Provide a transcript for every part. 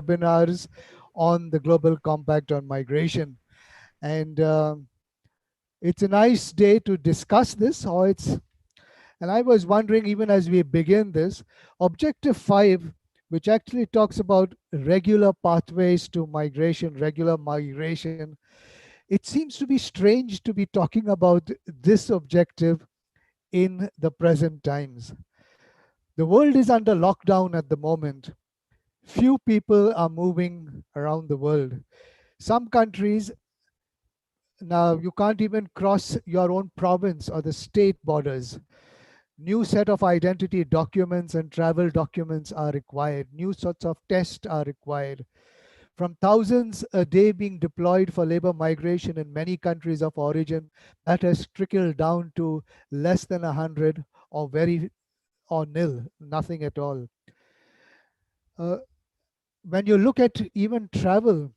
webinars on the Global Compact on Migration. And it's a nice day to discuss this. And I was wondering, even as we begin this, Objective 5, which actually talks about regular pathways to migration, regular migration, it seems to be strange to be talking about this objective in the present times. The world is under lockdown at the moment. Few people are moving around the world. Some countries, now you can't even cross your own province or the state borders. New set of identity documents and travel documents are required. New sorts of tests are required. From thousands a day being deployed for labor migration in many countries of origin, that has trickled down to less than 100 or nil, nothing at all. Uh, when you look at even travel,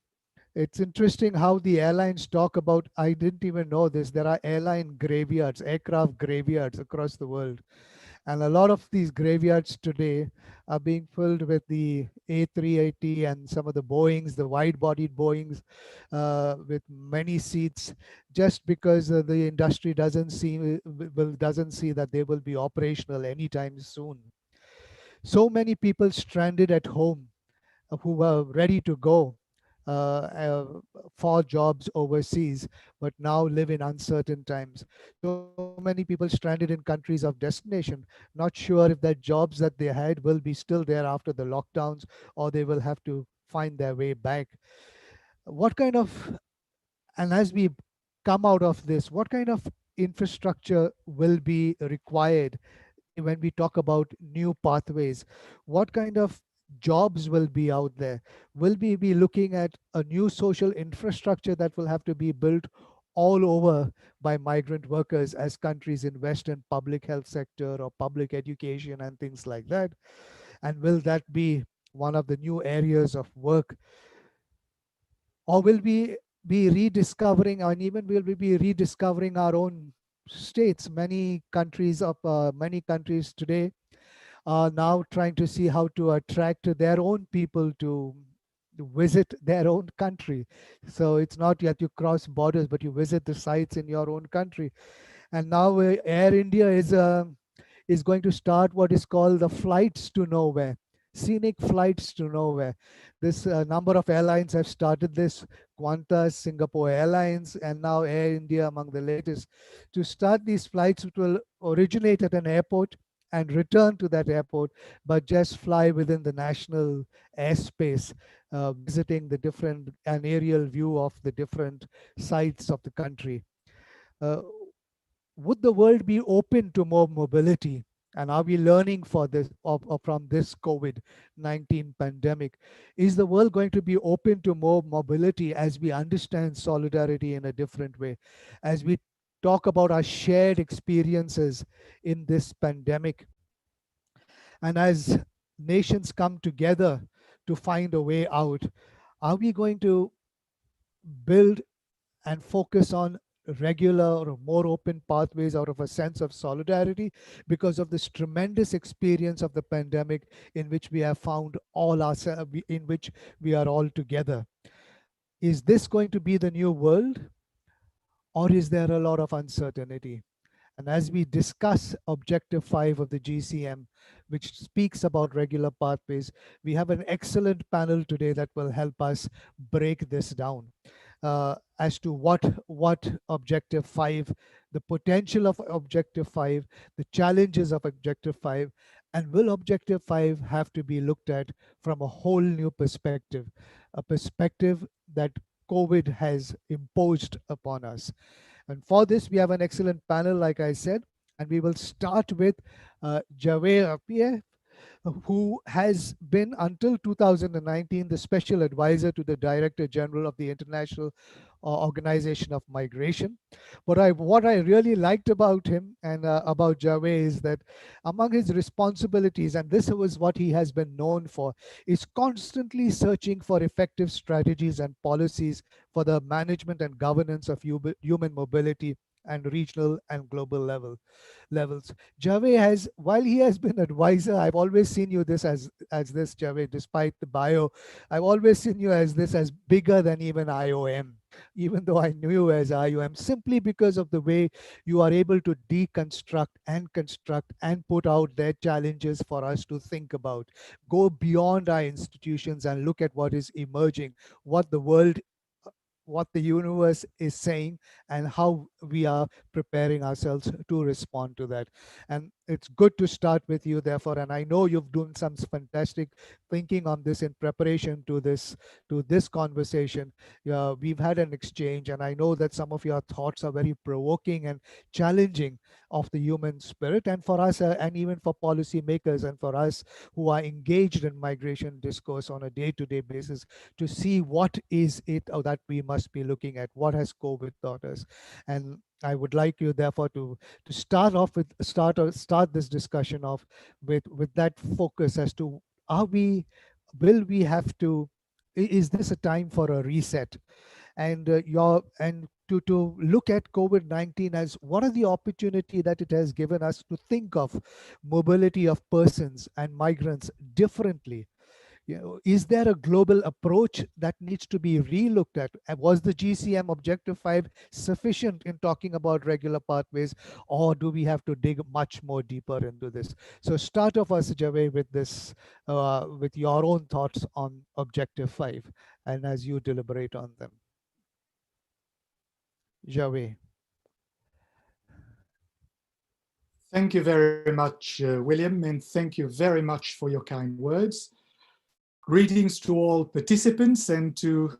it's interesting how the airlines talk about, I didn't even know this, there are airline graveyards, aircraft graveyards across the world. And a lot of these graveyards today are being filled with the A380 and some of the Boeings, the wide-bodied Boeings, with many seats, just because the industry doesn't see that they will be operational anytime soon. So many people stranded at home who were ready to go for jobs overseas, but now live in uncertain times. So many people stranded in countries of destination, not sure if that jobs that they had will be still there after the lockdowns, or they will have to find their way back. What kind of, and as we come out of this, what kind of infrastructure will be required when we talk about new pathways? What kind of jobs will be out there? Will we be looking at a new social infrastructure that will have to be built all over by migrant workers as countries invest in public health sector or public education and things like that? And will that be one of the new areas of work? Or will we be rediscovering, and even will we be rediscovering our own states? Many countries today are now trying to see how to attract their own people to visit their own country. So it's not yet you cross borders, but you visit the sites in your own country. And now Air India is going to start what is called the flights to nowhere, scenic flights to nowhere. This number of airlines have started this: Qantas, Singapore Airlines, and now Air India among the latest, to start these flights which will originate at an airport and return to that airport, but just fly within the national airspace, visiting the different, an aerial view of the different sites of the country. Uh, would the world be open to more mobility? And are we learning from this COVID-19 pandemic? Is the world going to be open to more mobility as we understand solidarity in a different way? As we talk about our shared experiences in this pandemic, and as nations come together to find a way out, are we going to build and focus on regular or more open pathways out of a sense of solidarity because of this tremendous experience of the pandemic in which we have found all ourselves, in which we are all together? Is this going to be the new world, or is there a lot of uncertainty? And as we discuss Objective 5 of the GCM, which speaks about regular pathways, we have an excellent panel today that will help us break this down, as to what Objective 5, the potential of Objective 5, the challenges of Objective 5, and will Objective 5 have to be looked at from a whole new perspective, a perspective that COVID has imposed upon us. And for this, we have an excellent panel, like I said, and we will start with Javed Appiah, who has been until 2019 the special advisor to the Director General of the International Organization of Migration. But what I really liked about him and about Javed is that among his responsibilities, and this was what he has been known for, is constantly searching for effective strategies and policies for the management and governance of human mobility and regional and global levels. Javed has, while he has been advisor, I've always seen you this as this, Javed, despite the bio. I've always seen you as this, as bigger than even IOM, even though I knew you as IOM, simply because of the way you are able to deconstruct and construct and put out their challenges for us to think about. Go beyond our institutions and look at what is emerging, what the world, what the universe is saying, and how we are preparing ourselves to respond to that. And it's good to start with you, therefore. And I know you've done some fantastic thinking on this in preparation to this conversation. We've had an exchange, and I know that some of your thoughts are very provoking and challenging of the human spirit, and for us, and even for policymakers, and for us who are engaged in migration discourse on a day-to-day basis, to see what is it that we must be looking at, what has COVID taught us. And I would like you, therefore, to start off with start this discussion off with that focus as to, are we, will we have to, is this a time for a reset? And to look at COVID-19 as what are the opportunity that it has given us to think of mobility of persons and migrants differently. Is there a global approach that needs to be relooked at? Was the GCM Objective 5 sufficient in talking about regular pathways, or do we have to dig much more deeper into this? So start off, us, Javed, with this, with your own thoughts on Objective 5, and as you deliberate on them. Javed. Thank you very much, William, and thank you very much for your kind words. Greetings to all participants and to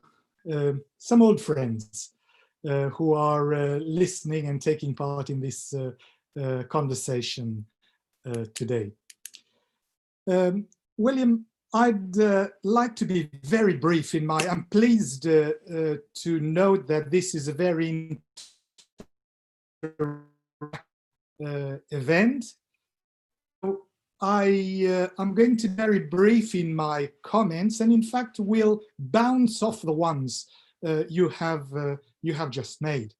some old friends who are listening and taking part in this conversation today. William, I'd like to be very brief in my, I'm pleased to note that this is a very event. I'm going to be very brief in my comments, and in fact will bounce off the ones you have just made.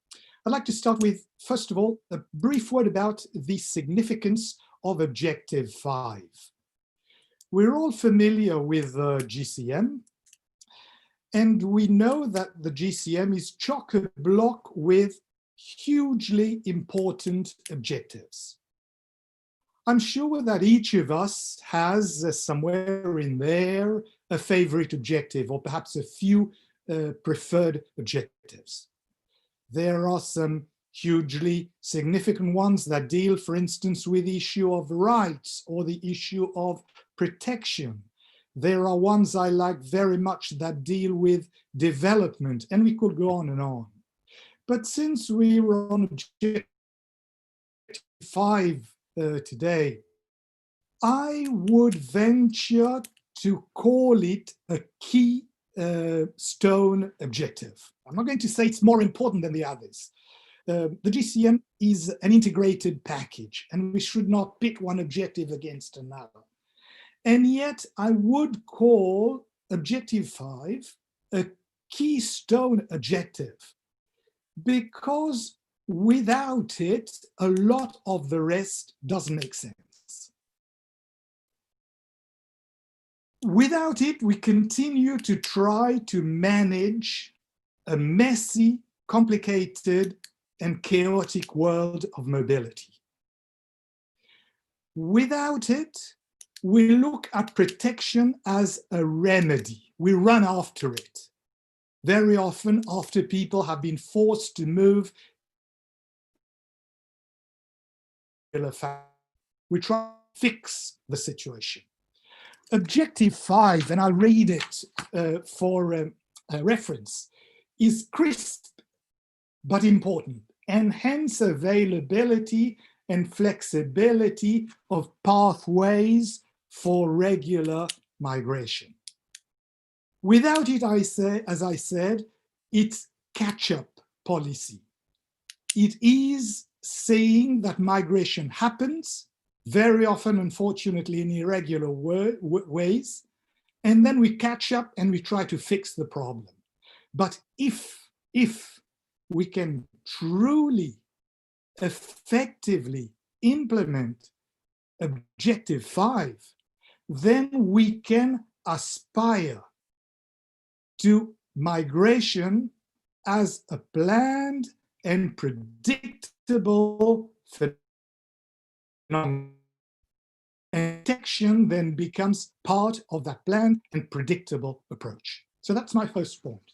I'd like to start with, first of all, a brief word about the significance of Objective 5. We're all familiar with GCM, and we know that the GCM is chock-a-block with hugely important objectives. I'm sure that each of us has somewhere in there a favorite objective, or perhaps a few preferred objectives. There are some hugely significant ones that deal, for instance, with the issue of rights or the issue of protection. There are ones I like very much that deal with development, and we could go on and on. But since we were on Objective 5 today, I would venture to call it a keystone objective. I'm not going to say it's more important than the others. The GCM is an integrated package, and we should not pit one objective against another. And yet I would call Objective 5 a keystone objective, because without it, a lot of the rest doesn't make sense. Without it, we continue to try to manage a messy, complicated, and chaotic world of mobility. Without it, we look at protection as a remedy. We run after it. Very often, after people have been forced to move, we try to fix the situation. Objective 5, and I'll read it for reference, is crisp but important: enhance availability and flexibility of pathways for regular migration. Without it, as I said, it's catch-up policy. It is saying that migration happens, very often, unfortunately, in irregular ways, and then we catch up and we try to fix the problem. But if we can truly effectively implement Objective 5, then we can aspire to migration as a planned and predictable phenomenon. And detection then becomes part of that planned and predictable approach. So that's my first point.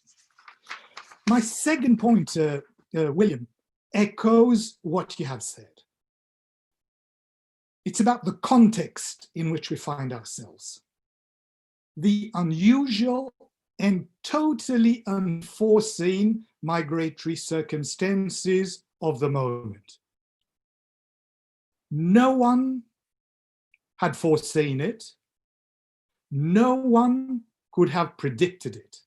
My second point, William, echoes what you have said. It's about the context in which we find ourselves. The unusual and totally unforeseen migratory circumstances of the moment. No one had foreseen it. No one could have predicted it.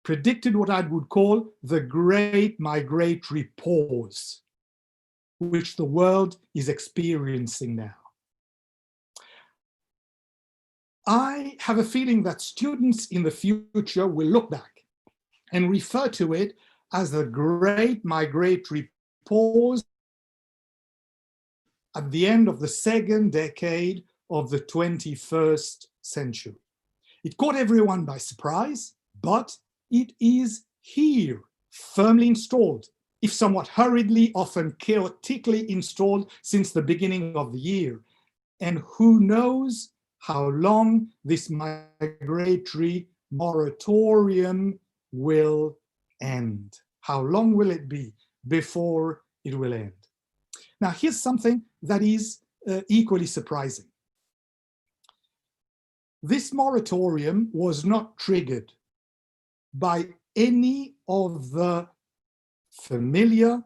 Predicted what I would call the great migratory pause, which the world is experiencing now. I have a feeling that students in the future will look back and refer to it as the great migratory pause at the end of the second decade of the 21st century. It caught everyone by surprise, but it is here, firmly installed, if somewhat hurriedly, often chaotically installed since the beginning of the year. And who knows how long this migratory moratorium will end? How long will it be before it will end? Now, here's something that is equally surprising. This moratorium was not triggered by any of the familiar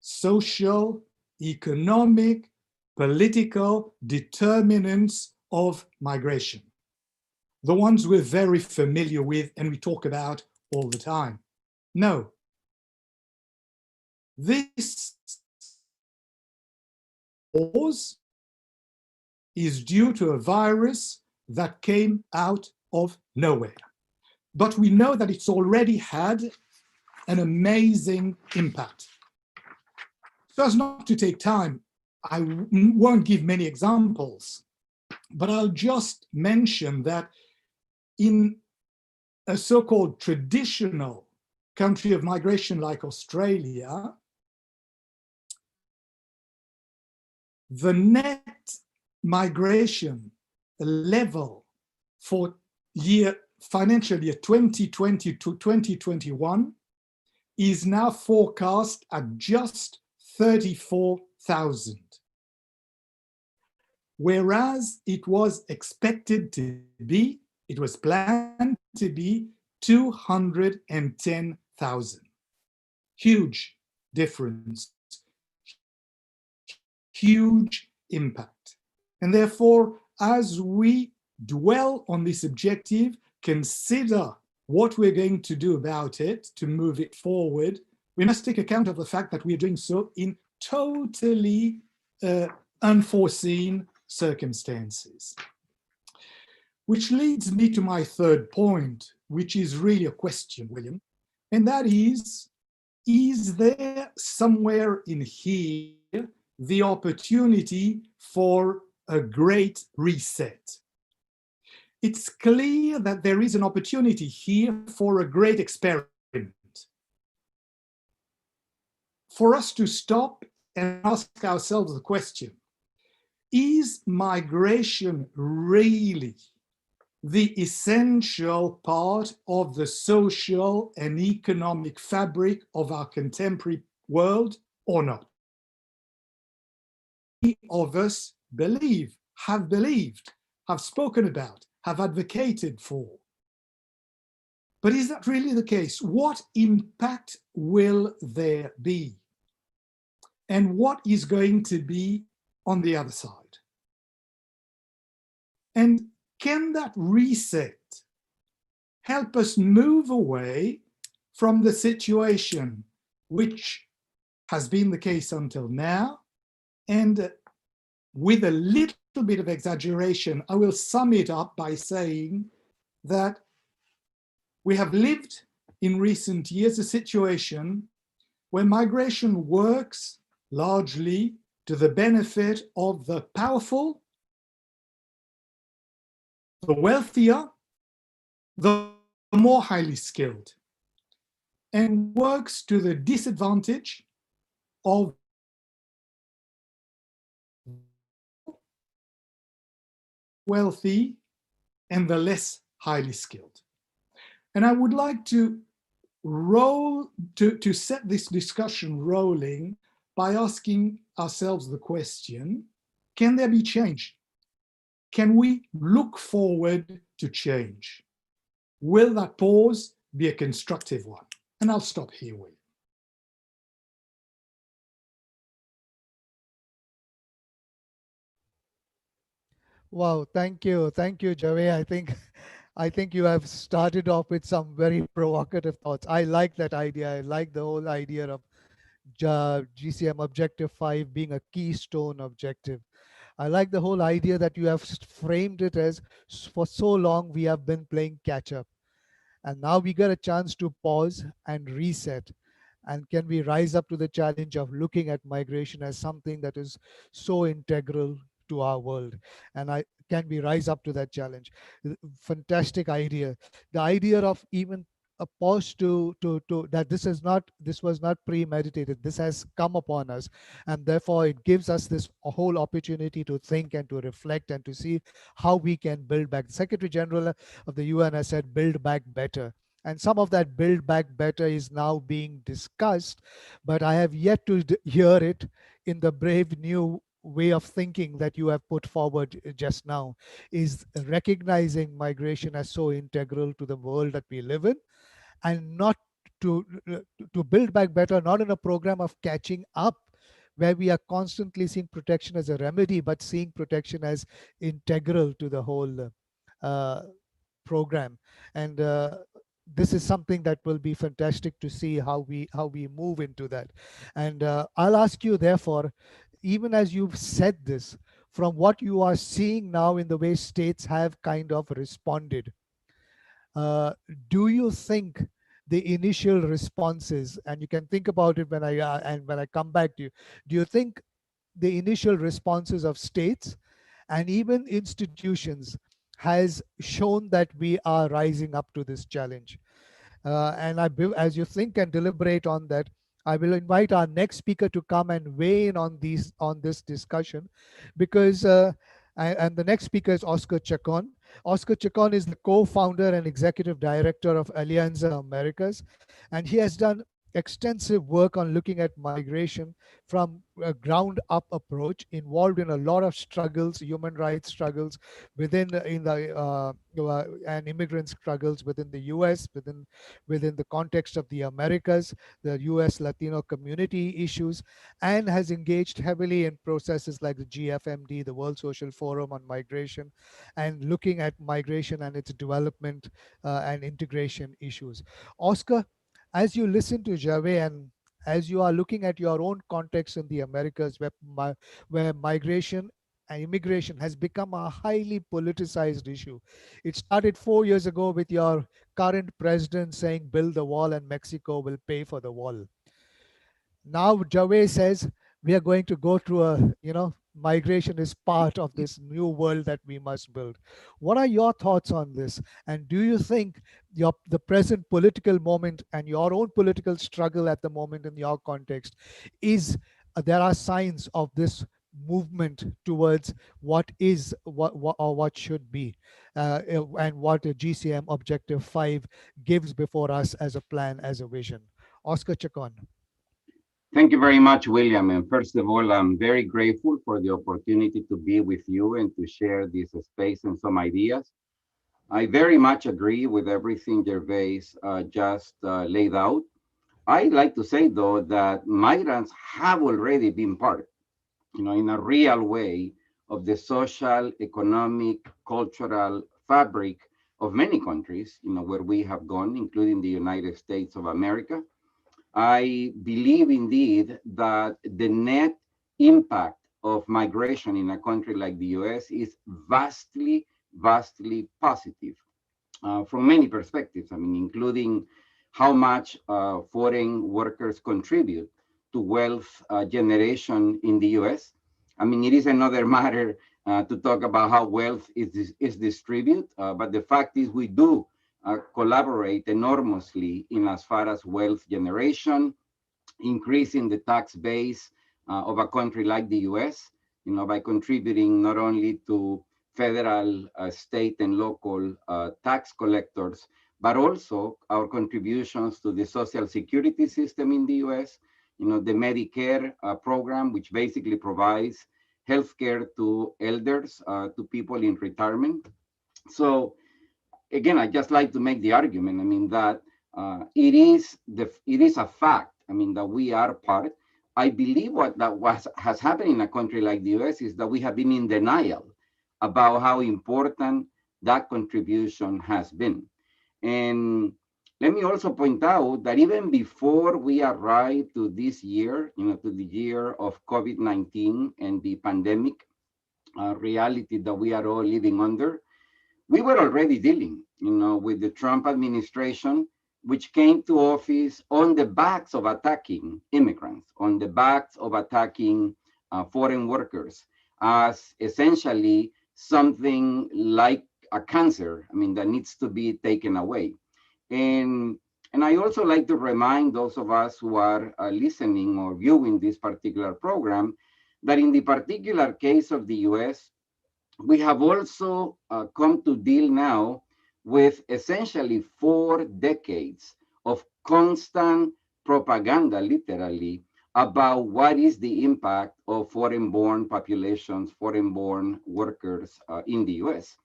social, economic, political determinants of migration, the ones we're very familiar with and we talk about all the time. No. This pause is due to a virus that came out of nowhere. But we know that it's already had an amazing impact. So as not to take time, I won't give many examples, but I'll just mention that in a so-called traditional country of migration like Australia, the net migration level for financial year 2020 to 2021 is now forecast at just 34,000, whereas it was expected to be, it was planned to be 210,000. Huge difference, huge impact. And therefore, as we dwell on this objective, consider what we're going to do about it to move it forward, we must take account of the fact that we're doing so in totally unforeseen circumstances. Which leads me to my third point, which is really a question, William, and that is there somewhere in here the opportunity for a great reset? It's clear that there is an opportunity here for a great experiment. For us to stop and ask ourselves the question, is migration really the essential part of the social and economic fabric of our contemporary world or not? Many of us believe, have spoken about, have advocated for. But is that really the case? What impact will there be? And what is going to be on the other side? And can that reset help us move away from the situation which has been the case until now? And with a little bit of exaggeration, I will sum it up by saying that we have lived in recent years a situation where migration works largely to the benefit of the powerful, the wealthier, the more highly skilled, and works to the disadvantage of wealthy and the less highly skilled. And I would like to set this discussion rolling by asking ourselves the question, can there be change? Can we look forward to change? Will that pause be a constructive one? And I'll stop here, Will. Wow, thank you, Javed. I think you have started off with some very provocative thoughts. I like that idea. I like the whole idea of GCM Objective 5 being a keystone objective. I like the whole idea that you have framed it as for so long we have been playing catch up. And now we get a chance to pause and reset. And can we rise up to the challenge of looking at migration as something that is so integral to our world? And can we rise up to that challenge? Fantastic idea. The idea of even a pause to that this was not premeditated. This has come upon us, and therefore it gives us this whole opportunity to think and to reflect and to see how we can build back. The Secretary General of the UN has said, build back better. And some of that build back better is now being discussed, but I have yet to hear it in the brave new way of thinking that you have put forward just now, is recognizing migration as so integral to the world that we live in, and not to to build back better, not in a program of catching up where we are constantly seeing protection as a remedy, but seeing protection as integral to the whole uh, program. And this is something that will be fantastic to see how we move into that. And I'll ask you, therefore, even as you've said this, from what you are seeing now in the way states have kind of responded, uh, do you think the initial responses, and you can think about it when I come back to you, do you think the initial responses of states and even institutions has shown that we are rising up to this challenge? As you think and deliberate on that, I will invite our next speaker to come and weigh in on this discussion, because and the next speaker is Oscar Chacon. Oscar Chacon is the co-founder and executive director of Alianza Americas, and he has done extensive work on looking at migration from a ground up approach, involved in a lot of struggles, human rights struggles within and immigrant struggles within the US, within the context of the Americas, the US Latino community issues, and has engaged heavily in processes like the GFMD, the World Social Forum on Migration, and looking at migration and its development and integration issues. Oscar, as you listen to Javed, and as you are looking at your own context in the Americas, where migration and immigration has become a highly politicized issue. It started 4 years ago with your current president saying, build the wall and Mexico will pay for the wall. Now Javed says we are going to go through migration is part of this new world that we must build. What are your thoughts on this? And do you think the present political moment and your own political struggle at the moment in your context is there are signs of this movement towards what should be, and what a GCM Objective 5 gives before us as a plan, as a vision? Oscar Chacon. Thank you very much, William. And first of all, I'm very grateful for the opportunity to be with you and to share this space and some ideas. I very much agree with everything Gervais just laid out. I like to say, though, that migrants have already been part, in a real way, of the social, economic, cultural fabric of many countries, where we have gone, including the United States of America. I believe indeed that the net impact of migration in a country like the US is vastly, vastly positive from many perspectives. I mean, including how much foreign workers contribute to wealth generation in the US. I mean, it is another matter to talk about how wealth is distributed, but the fact is we do collaborate enormously in as far as wealth generation, increasing the tax base of a country like the US, by contributing not only to federal, state, and local tax collectors, but also our contributions to the social security system in the US, the Medicare program, which basically provides healthcare to elders, to people in retirement. So again, I just like to make the argument. I mean that it is a fact. I mean that we are part. I believe what has happened in a country like the U.S. is that we have been in denial about how important that contribution has been. And let me also point out that even before we arrived to this year, to the year of COVID-19 and the pandemic reality that we are all living under, we were already dealing, with the Trump administration, which came to office on the backs of attacking immigrants, on the backs of attacking foreign workers as essentially something like a cancer, I mean, that needs to be taken away. And I also like to remind those of us who are listening or viewing this particular program that in the particular case of the US, we have also come to deal now with essentially 4 decades of constant propaganda, literally, about what is the impact of foreign-born populations, foreign-born workers in the US.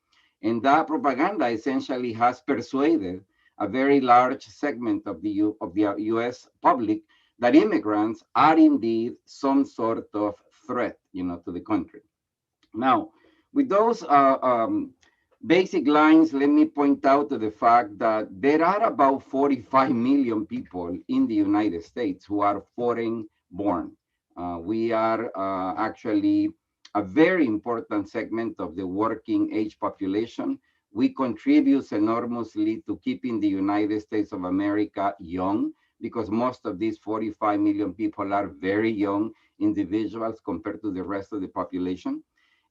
And that propaganda essentially has persuaded a very large segment of the US public that immigrants are indeed some sort of threat, to the country. Now, with those basic lines, let me point out to the fact that there are about 45 million people in the United States who are foreign born. We are actually a very important segment of the working age population. We contribute enormously to keeping the United States of America young, because most of these 45 million people are very young individuals compared to the rest of the population.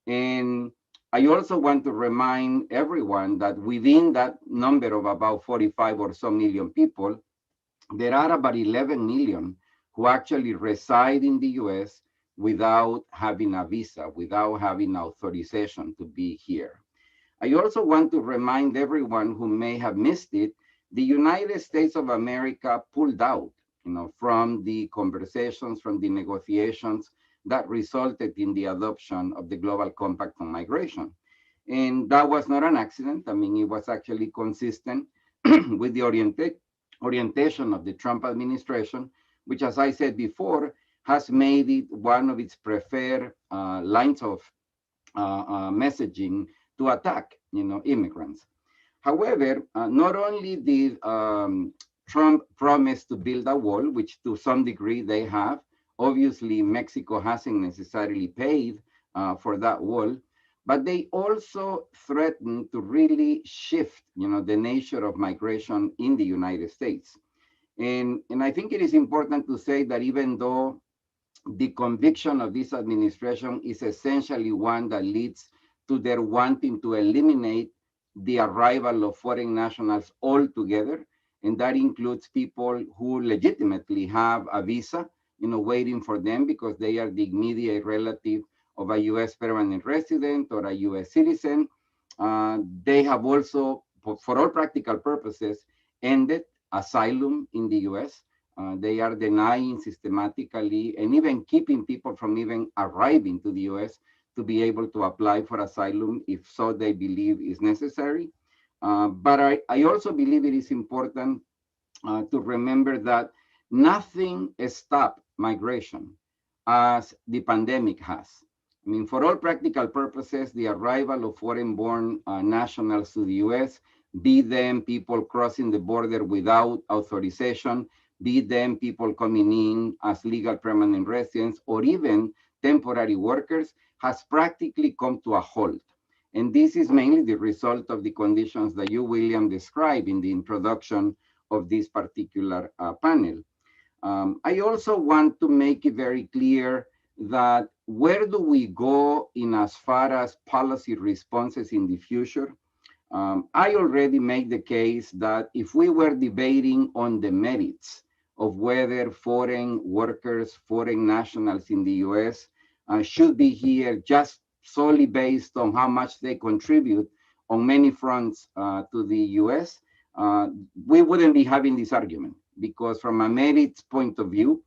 And I also want to remind everyone that within that number of about 45 or so million people, there are about 11 million who actually reside in the US without having a visa, without having authorization to be here. I also want to remind everyone who may have missed it, the United States of America pulled out, from the conversations, from the negotiations that resulted in the adoption of the Global Compact on Migration. And that was not an accident. I mean, it was actually consistent with the orientation of the Trump administration, which, as I said before, has made it one of its preferred lines of messaging to attack, immigrants. However, not only did Trump promise to build a wall, which to some degree they have. Obviously, Mexico hasn't necessarily paid for that wall, but they also threatened to really shift, the nature of migration in the United States. And I think it is important to say that even though the conviction of this administration is essentially one that leads to their wanting to eliminate the arrival of foreign nationals altogether, and that includes people who legitimately have a visa, waiting for them because they are the immediate relative of a U.S. permanent resident or a U.S. citizen. They have also, for all practical purposes, ended asylum in the U.S. They are denying systematically and even keeping people from even arriving to the U.S. to be able to apply for asylum if so they believe is necessary. But I also believe it is important to remember that nothing stopped migration as the pandemic has. I mean, for all practical purposes, the arrival of foreign-born nationals to the U.S., be them people crossing the border without authorization, be them people coming in as legal permanent residents, or even temporary workers, has practically come to a halt. And this is mainly the result of the conditions that you, William, described in the introduction of this particular panel. I also want to make it very clear that where do we go in as far as policy responses in the future? I already made the case that if we were debating on the merits of whether foreign workers, foreign nationals in the US should be here just solely based on how much they contribute on many fronts to the US, we wouldn't be having this argument because from a merits point of view,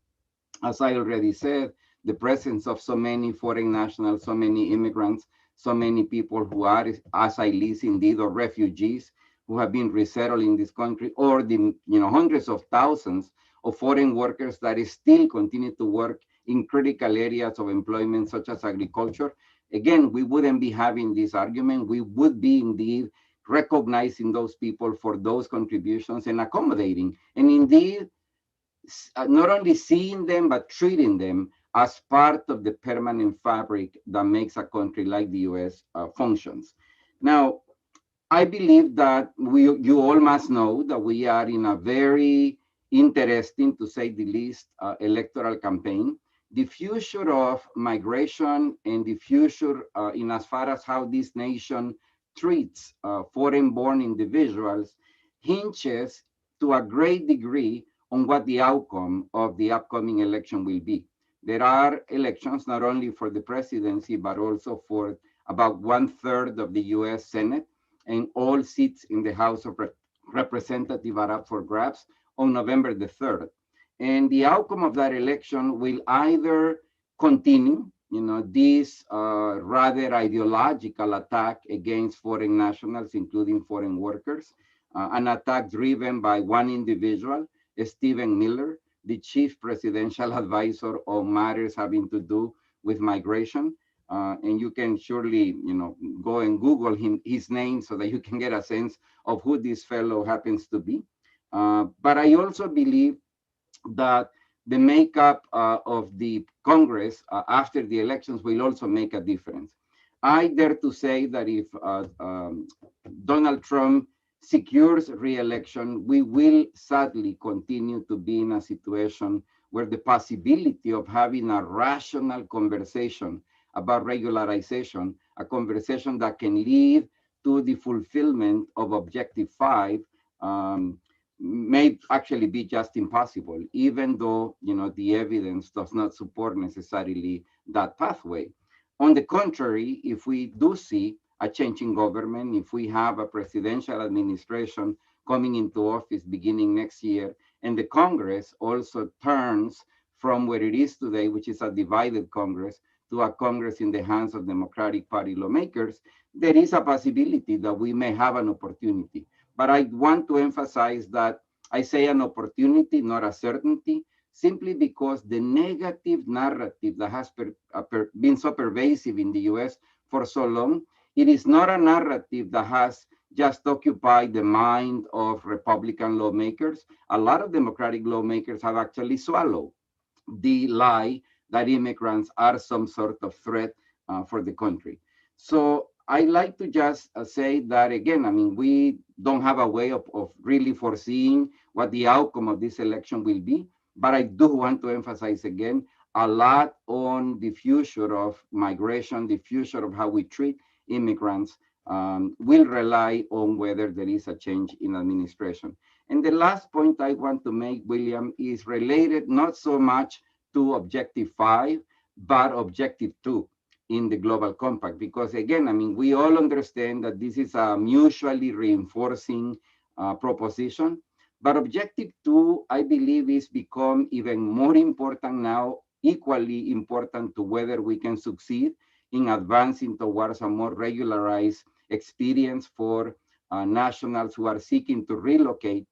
as I already said, the presence of so many foreign nationals, so many immigrants, so many people who are asylees indeed, or refugees who have been resettled in this country, or the hundreds of thousands of foreign workers that still continue to work in critical areas of employment, such as agriculture. Again, we wouldn't be having this argument. We would be indeed recognizing those people for those contributions and accommodating. And indeed, not only seeing them, but treating them as part of the permanent fabric that makes a country like the US functions. Now, I believe that you all must know that we are in a very interesting, to say the least, electoral campaign. The future of migration and the future in as far as how this nation treats foreign-born individuals hinges to a great degree on what the outcome of the upcoming election will be. There are elections not only for the presidency, but also for about 1/3 of the US Senate, and all seats in the House of Representatives are up for grabs on November the 3rd. And the outcome of that election will either continue, this rather ideological attack against foreign nationals, including foreign workers, an attack driven by one individual, Stephen Miller, the chief presidential advisor on matters having to do with migration. And you can surely, go and Google his name so that you can get a sense of who this fellow happens to be. But I also believe that the makeup of the Congress after the elections will also make a difference. I dare to say that if Donald Trump secures re-election, we will sadly continue to be in a situation where the possibility of having a rational conversation about regularization, a conversation that can lead to the fulfillment of Objective 5, may actually be just impossible, even though the evidence does not support necessarily that pathway. On the contrary, if we do see a change in government, if we have a presidential administration coming into office beginning next year, and the Congress also turns from where it is today, which is a divided Congress, to a Congress in the hands of Democratic Party lawmakers, there is a possibility that we may have an opportunity. But I want to emphasize that I say an opportunity, not a certainty, simply because the negative narrative that has been so pervasive in the US for so long, it is not a narrative that has just occupied the mind of Republican lawmakers. A lot of Democratic lawmakers have actually swallowed the lie that immigrants are some sort of threat for the country. So I like to just say that again, we don't have a way of really foreseeing what the outcome of this election will be, but I do want to emphasize again, a lot on the future of migration, the future of how we treat immigrants will rely on whether there is a change in administration. And the last point I want to make, William, is related not so much to Objective 5, but Objective 2 in the Global Compact. Because again, we all understand that this is a mutually reinforcing proposition. But Objective 2, I believe, is become even more important now, equally important to whether we can succeed in advancing towards a more regularized experience for nationals who are seeking to relocate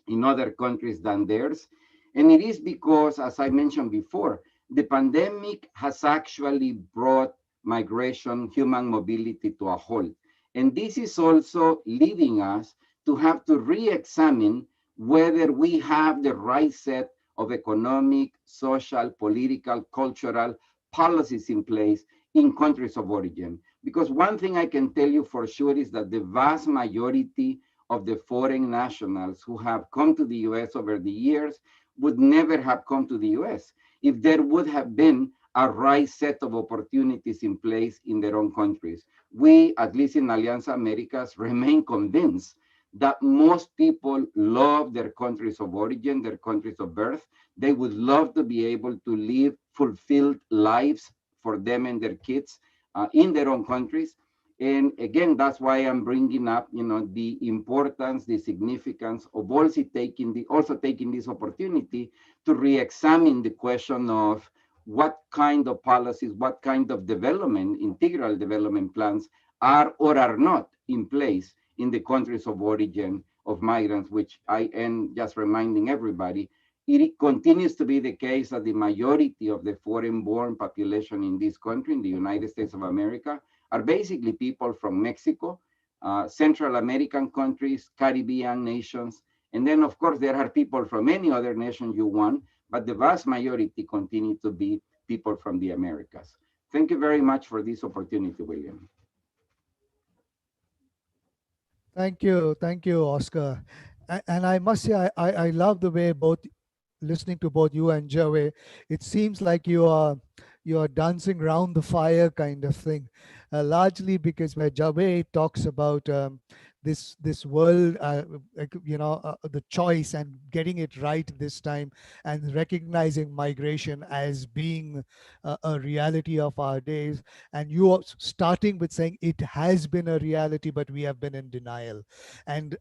in other countries than theirs. And it is because, as I mentioned before, the pandemic has actually brought migration, human mobility to a halt. And this is also leading us to have to re-examine whether we have the right set of economic, social, political, cultural policies in place in countries of origin. Because one thing I can tell you for sure is that the vast majority of the foreign nationals who have come to the US over the years would never have come to the US if there would have been a right set of opportunities in place in their own countries. We, at least in Alianza Americas, remain convinced that most people love their countries of origin, their countries of birth. They would love to be able to live fulfilled lives for them and their kids in their own countries. And again, that's why I'm bringing up, the importance, the significance of also taking this opportunity to re-examine the question of what kind of policies, what kind of development, integral development plans are or are not in place in the countries of origin of migrants, which I am just reminding everybody, it continues to be the case that the majority of the foreign-born population in this country, in the United States of America, are basically people from Mexico, Central American countries, Caribbean nations, and then of course there are people from any other nation you want, but the vast majority continue to be people from the Americas. Thank you very much for this opportunity, William. Thank you, Oscar. And I must say, I love the way both listening to both you and Joey. It seems like you are dancing around the fire kind of thing, largely because where Joey talks about this world, the choice and getting it right this time, and recognizing migration as being a reality of our days, and you are starting with saying it has been a reality, but we have been in denial, and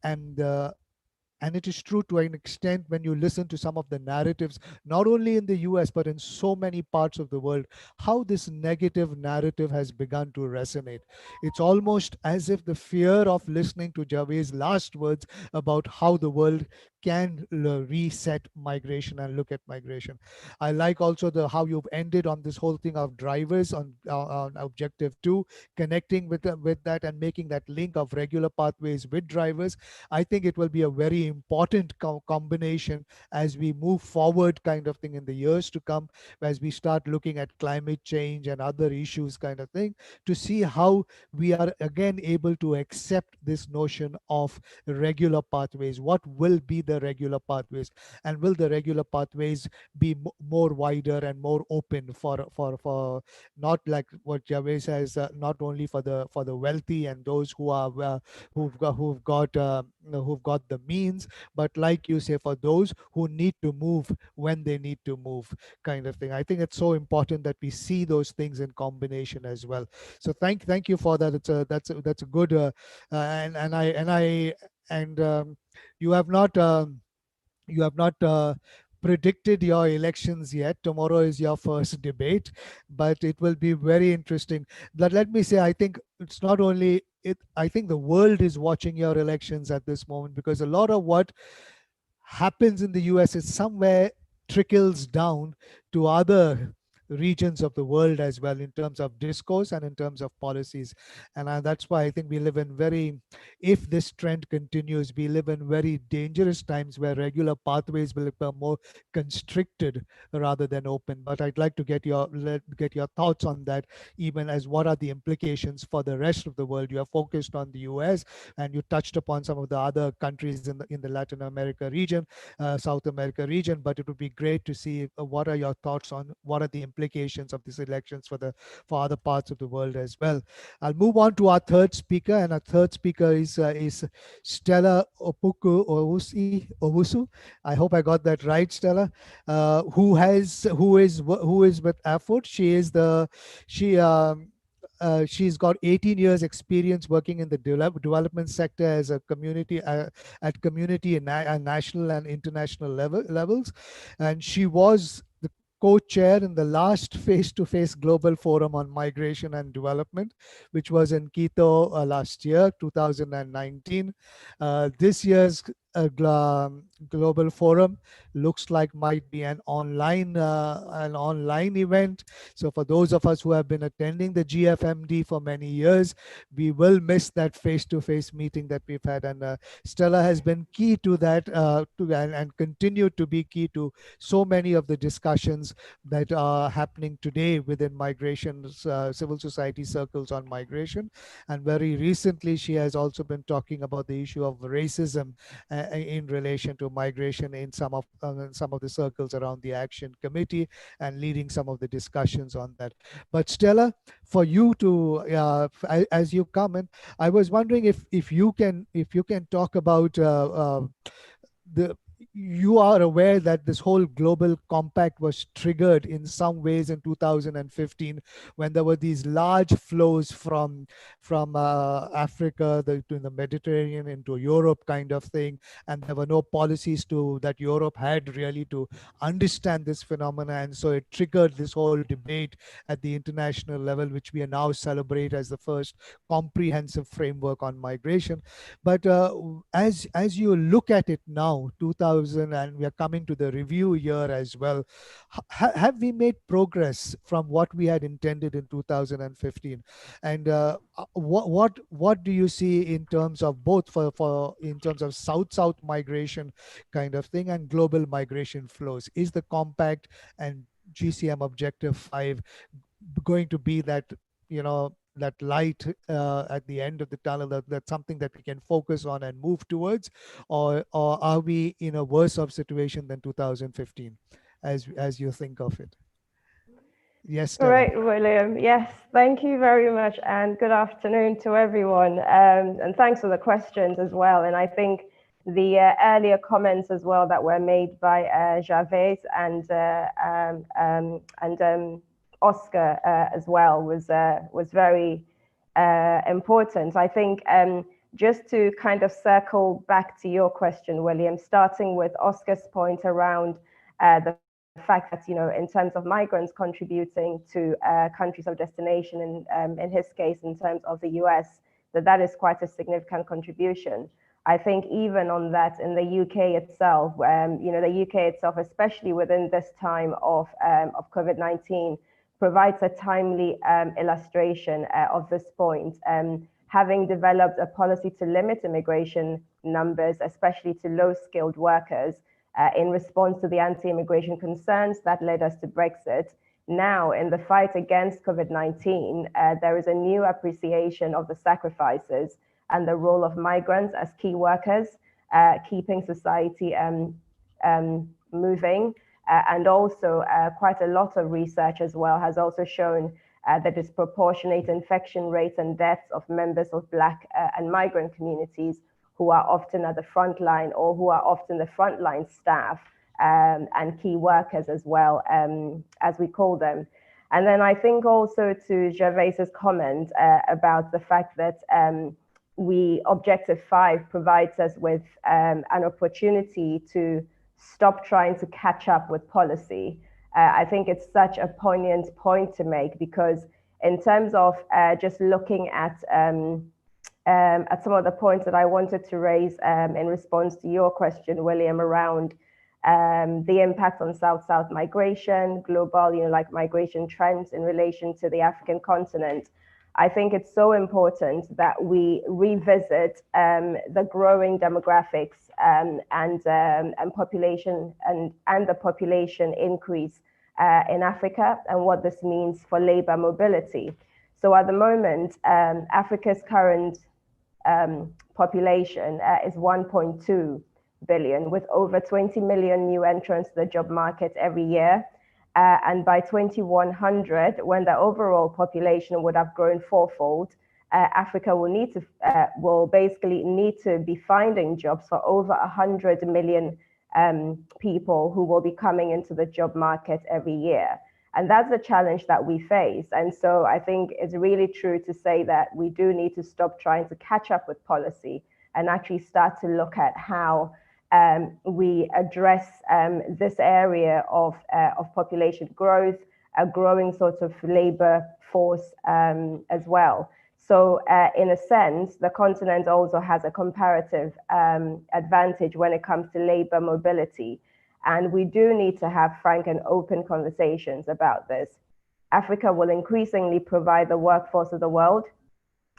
it is true to an extent when you listen to some of the narratives, not only in the US, but in so many parts of the world, how this negative narrative has begun to resonate. It's almost as if the fear of listening to Javier's last words about how the world can reset migration and look at migration. I like also the how you've ended on this whole thing of drivers on Objective 2, connecting with that and making that link of regular pathways with drivers. I think it will be a very important combination as we move forward, kind of thing, in the years to come, as we start looking at climate change and other issues, kind of thing, to see how we are again able to accept this notion of regular pathways. What will be the regular pathways, and will the regular pathways be more wider and more open for not like what Javed says, not only for the wealthy and those who are who've got the means, but like you say, for those who need to move when they need to move, kind of thing. I think it's so important that we see those things in combination as well. So thank you for that. That's a good and you have not you have not predicted your elections yet. Tomorrow is your first debate, but it will be very interesting. But let me say, I think it's not only it. I think the world is watching your elections at this moment, because a lot of what happens in the US is somewhere trickles down to other regions of the world as well, in terms of discourse and in terms of policies. And that's why I think we live in very, if this trend continues, we live in very dangerous times where regular pathways will become more constricted rather than open. But I'd like to get your thoughts on that, even as what are the implications for the rest of the world. You are focused on the US, and you touched upon some of the other countries in the Latin America region, South America region. But it would be great to see what are your thoughts on what are the implications of these elections for other parts of the world as well. I'll move on to our third speaker, and our third speaker is Stella Owusu. I hope I got that right, Stella. Who is with effort. She's got 18 years experience working in the development sector as a community at community and national and international levels, and she was the co-chair in the last face-to-face global forum on migration and development, which was in Quito last year, 2019. This year's global forum looks like might be an online event. So for those of us who have been attending the GFMD for many years, we will miss that face-to-face meeting that we've had. And Stella has been key to that, and continue to be key to so many of the discussions that are happening today within migration, civil society circles on migration. And very recently, she has also been talking about the issue of racism in relation to migration in some of the circles around the Action Committee, and leading some of the discussions on that. But Stella, for you to as you comment, I was wondering if you can talk about the you are aware that this whole global compact was triggered in some ways in 2015, when there were these large flows from Africa to the Mediterranean into Europe, kind of thing, and there were no policies that Europe had really to understand this phenomena, and so it triggered this whole debate at the international level, which we now celebrate as the first comprehensive framework on migration. But as you look at it now, 2000, and we are coming to the review year as well, have we made progress from what we had intended in 2015? And what do you see in terms of both for in terms of south-south migration kind of thing and global migration flows? Is the compact and GCM Objective 5 going to be that, that light at the end of the tunnel, that's something that we can focus on and move towards, or are we in a worse off situation than 2015 as you think of it? Yes, All Stella. right, William. Yes, thank you very much, and good afternoon to everyone. And thanks for the questions as well. And I think the earlier comments as well that were made by Gervais and Oscar as well was very important. I think just to kind of circle back to your question, William, starting with Oscar's point around the fact that, in terms of migrants contributing to countries of destination, and in his case, in terms of the US, that is quite a significant contribution. I think even on that, in the UK itself, the UK itself, especially within this time of COVID-19, provides a timely illustration of this point. Having developed a policy to limit immigration numbers, especially to low-skilled workers, in response to the anti-immigration concerns that led us to Brexit. Now, in the fight against COVID-19, there is a new appreciation of the sacrifices and the role of migrants as key workers, keeping society moving. And also quite a lot of research as well has also shown the disproportionate infection rates and deaths of members of Black and migrant communities, who are often at the front line, or who are often the frontline staff and key workers as well, as we call them. And then I think also to Gervais's comment about the fact that Objective 5 provides us with an opportunity to stop trying to catch up with policy. I think it's such a poignant point to make, because in terms of just looking at some of the points that I wanted to raise in response to your question, William, around the impact on South-South migration, global, migration trends in relation to the African continent. I think it's so important that we revisit the growing demographics and population and the population increase in Africa, and what this means for labor mobility. So at the moment, Africa's current population is 1.2 billion, with over 20 million new entrants to the job market every year. And by 2100, when the overall population would have grown fourfold, Africa will basically need to be finding jobs for over 100 million people who will be coming into the job market every year. And that's the challenge that we face. And so I think it's really true to say that we do need to stop trying to catch up with policy and actually start to look at how we address this area of population growth, a growing sort of labor force as well. So in a sense, the continent also has a comparative advantage when it comes to labor mobility. And we do need to have frank and open conversations about this. Africa will increasingly provide the workforce of the world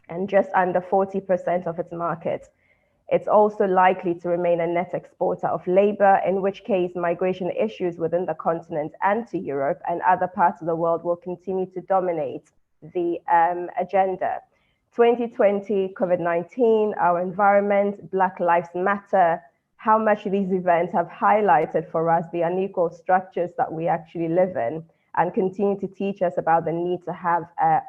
and just under 40% of its market. It's also likely to remain a net exporter of labor, in which case migration issues within the continent and to Europe and other parts of the world will continue to dominate the agenda. 2020, COVID-19, our environment, Black Lives Matter, how much these events have highlighted for us the unequal structures that we actually live in and continue to teach us about the need to have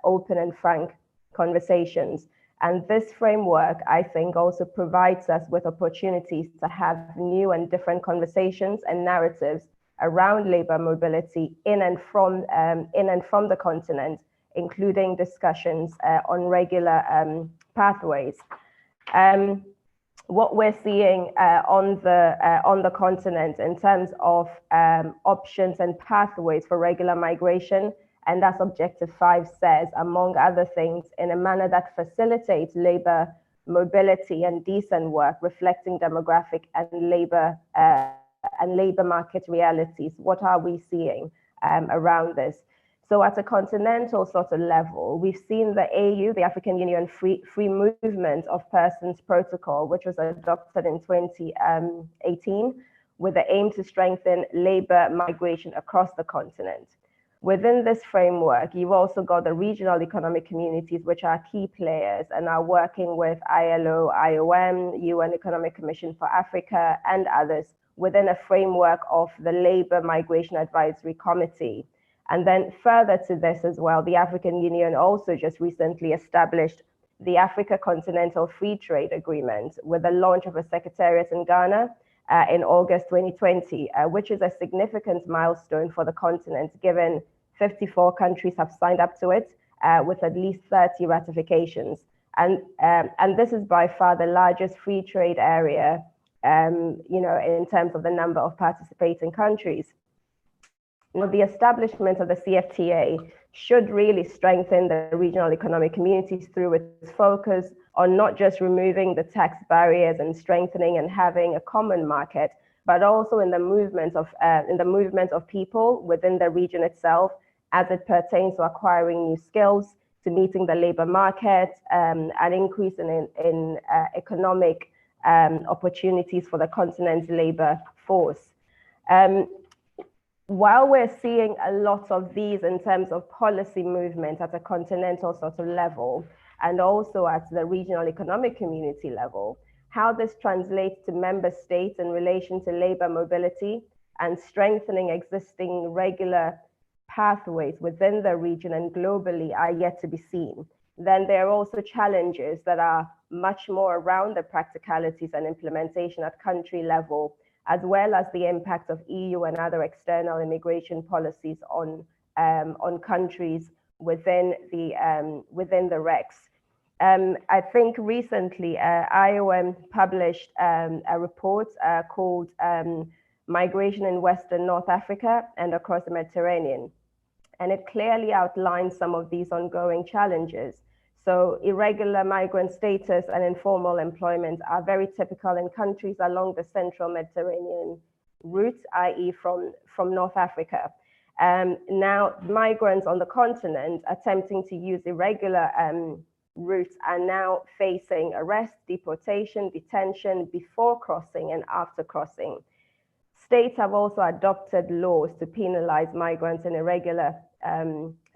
open and frank conversations. And this framework, I think, also provides us with opportunities to have new and different conversations and narratives around labor mobility in and from the continent, including discussions on regular pathways. What we're seeing on the continent in terms of options and pathways for regular migration, and as Objective 5 says, among other things, in a manner that facilitates labor mobility and decent work, reflecting demographic and labor market realities. What are we seeing around this? So at a continental sort of level, we've seen the AU, the African Union Free Movement of Persons Protocol, which was adopted in 2018, with the aim to strengthen labor migration across the continent. Within this framework, you've also got the regional economic communities, which are key players and are working with ILO, IOM, UN Economic Commission for Africa, and others within a framework of the Labor Migration Advisory Committee. And then further to this as well, the African Union also just recently established the Africa Continental Free Trade Agreement with the launch of a secretariat in Ghana in August 2020, which is a significant milestone for the continent, given 54 countries have signed up to it with at least 30 ratifications. And this is by far the largest free trade area, in terms of the number of participating countries. The establishment of the CFTA should really strengthen the regional economic communities through its focus on not just removing the tax barriers and strengthening and having a common market, but also in the movement of people within the region itself, as it pertains to acquiring new skills, to meeting the labor market, an increase in economic opportunities for the continent's labor force. While we're seeing a lot of these in terms of policy movement at a continental sort of level, and also at the regional economic community level, how this translates to member states in relation to labor mobility and strengthening existing regular pathways within the region and globally are yet to be seen. Then there are also challenges that are much more around the practicalities and implementation at country level, as well as the impact of EU and other external immigration policies on countries within the RECs. I think recently IOM published a report called Migration in Western North Africa and Across the Mediterranean. And it clearly outlines some of these ongoing challenges. So irregular migrant status and informal employment are very typical in countries along the central Mediterranean route, i.e. from North Africa. Now, migrants on the continent attempting to use irregular routes are now facing arrest, deportation, detention before crossing and after crossing. States have also adopted laws to penalize migrants in irregular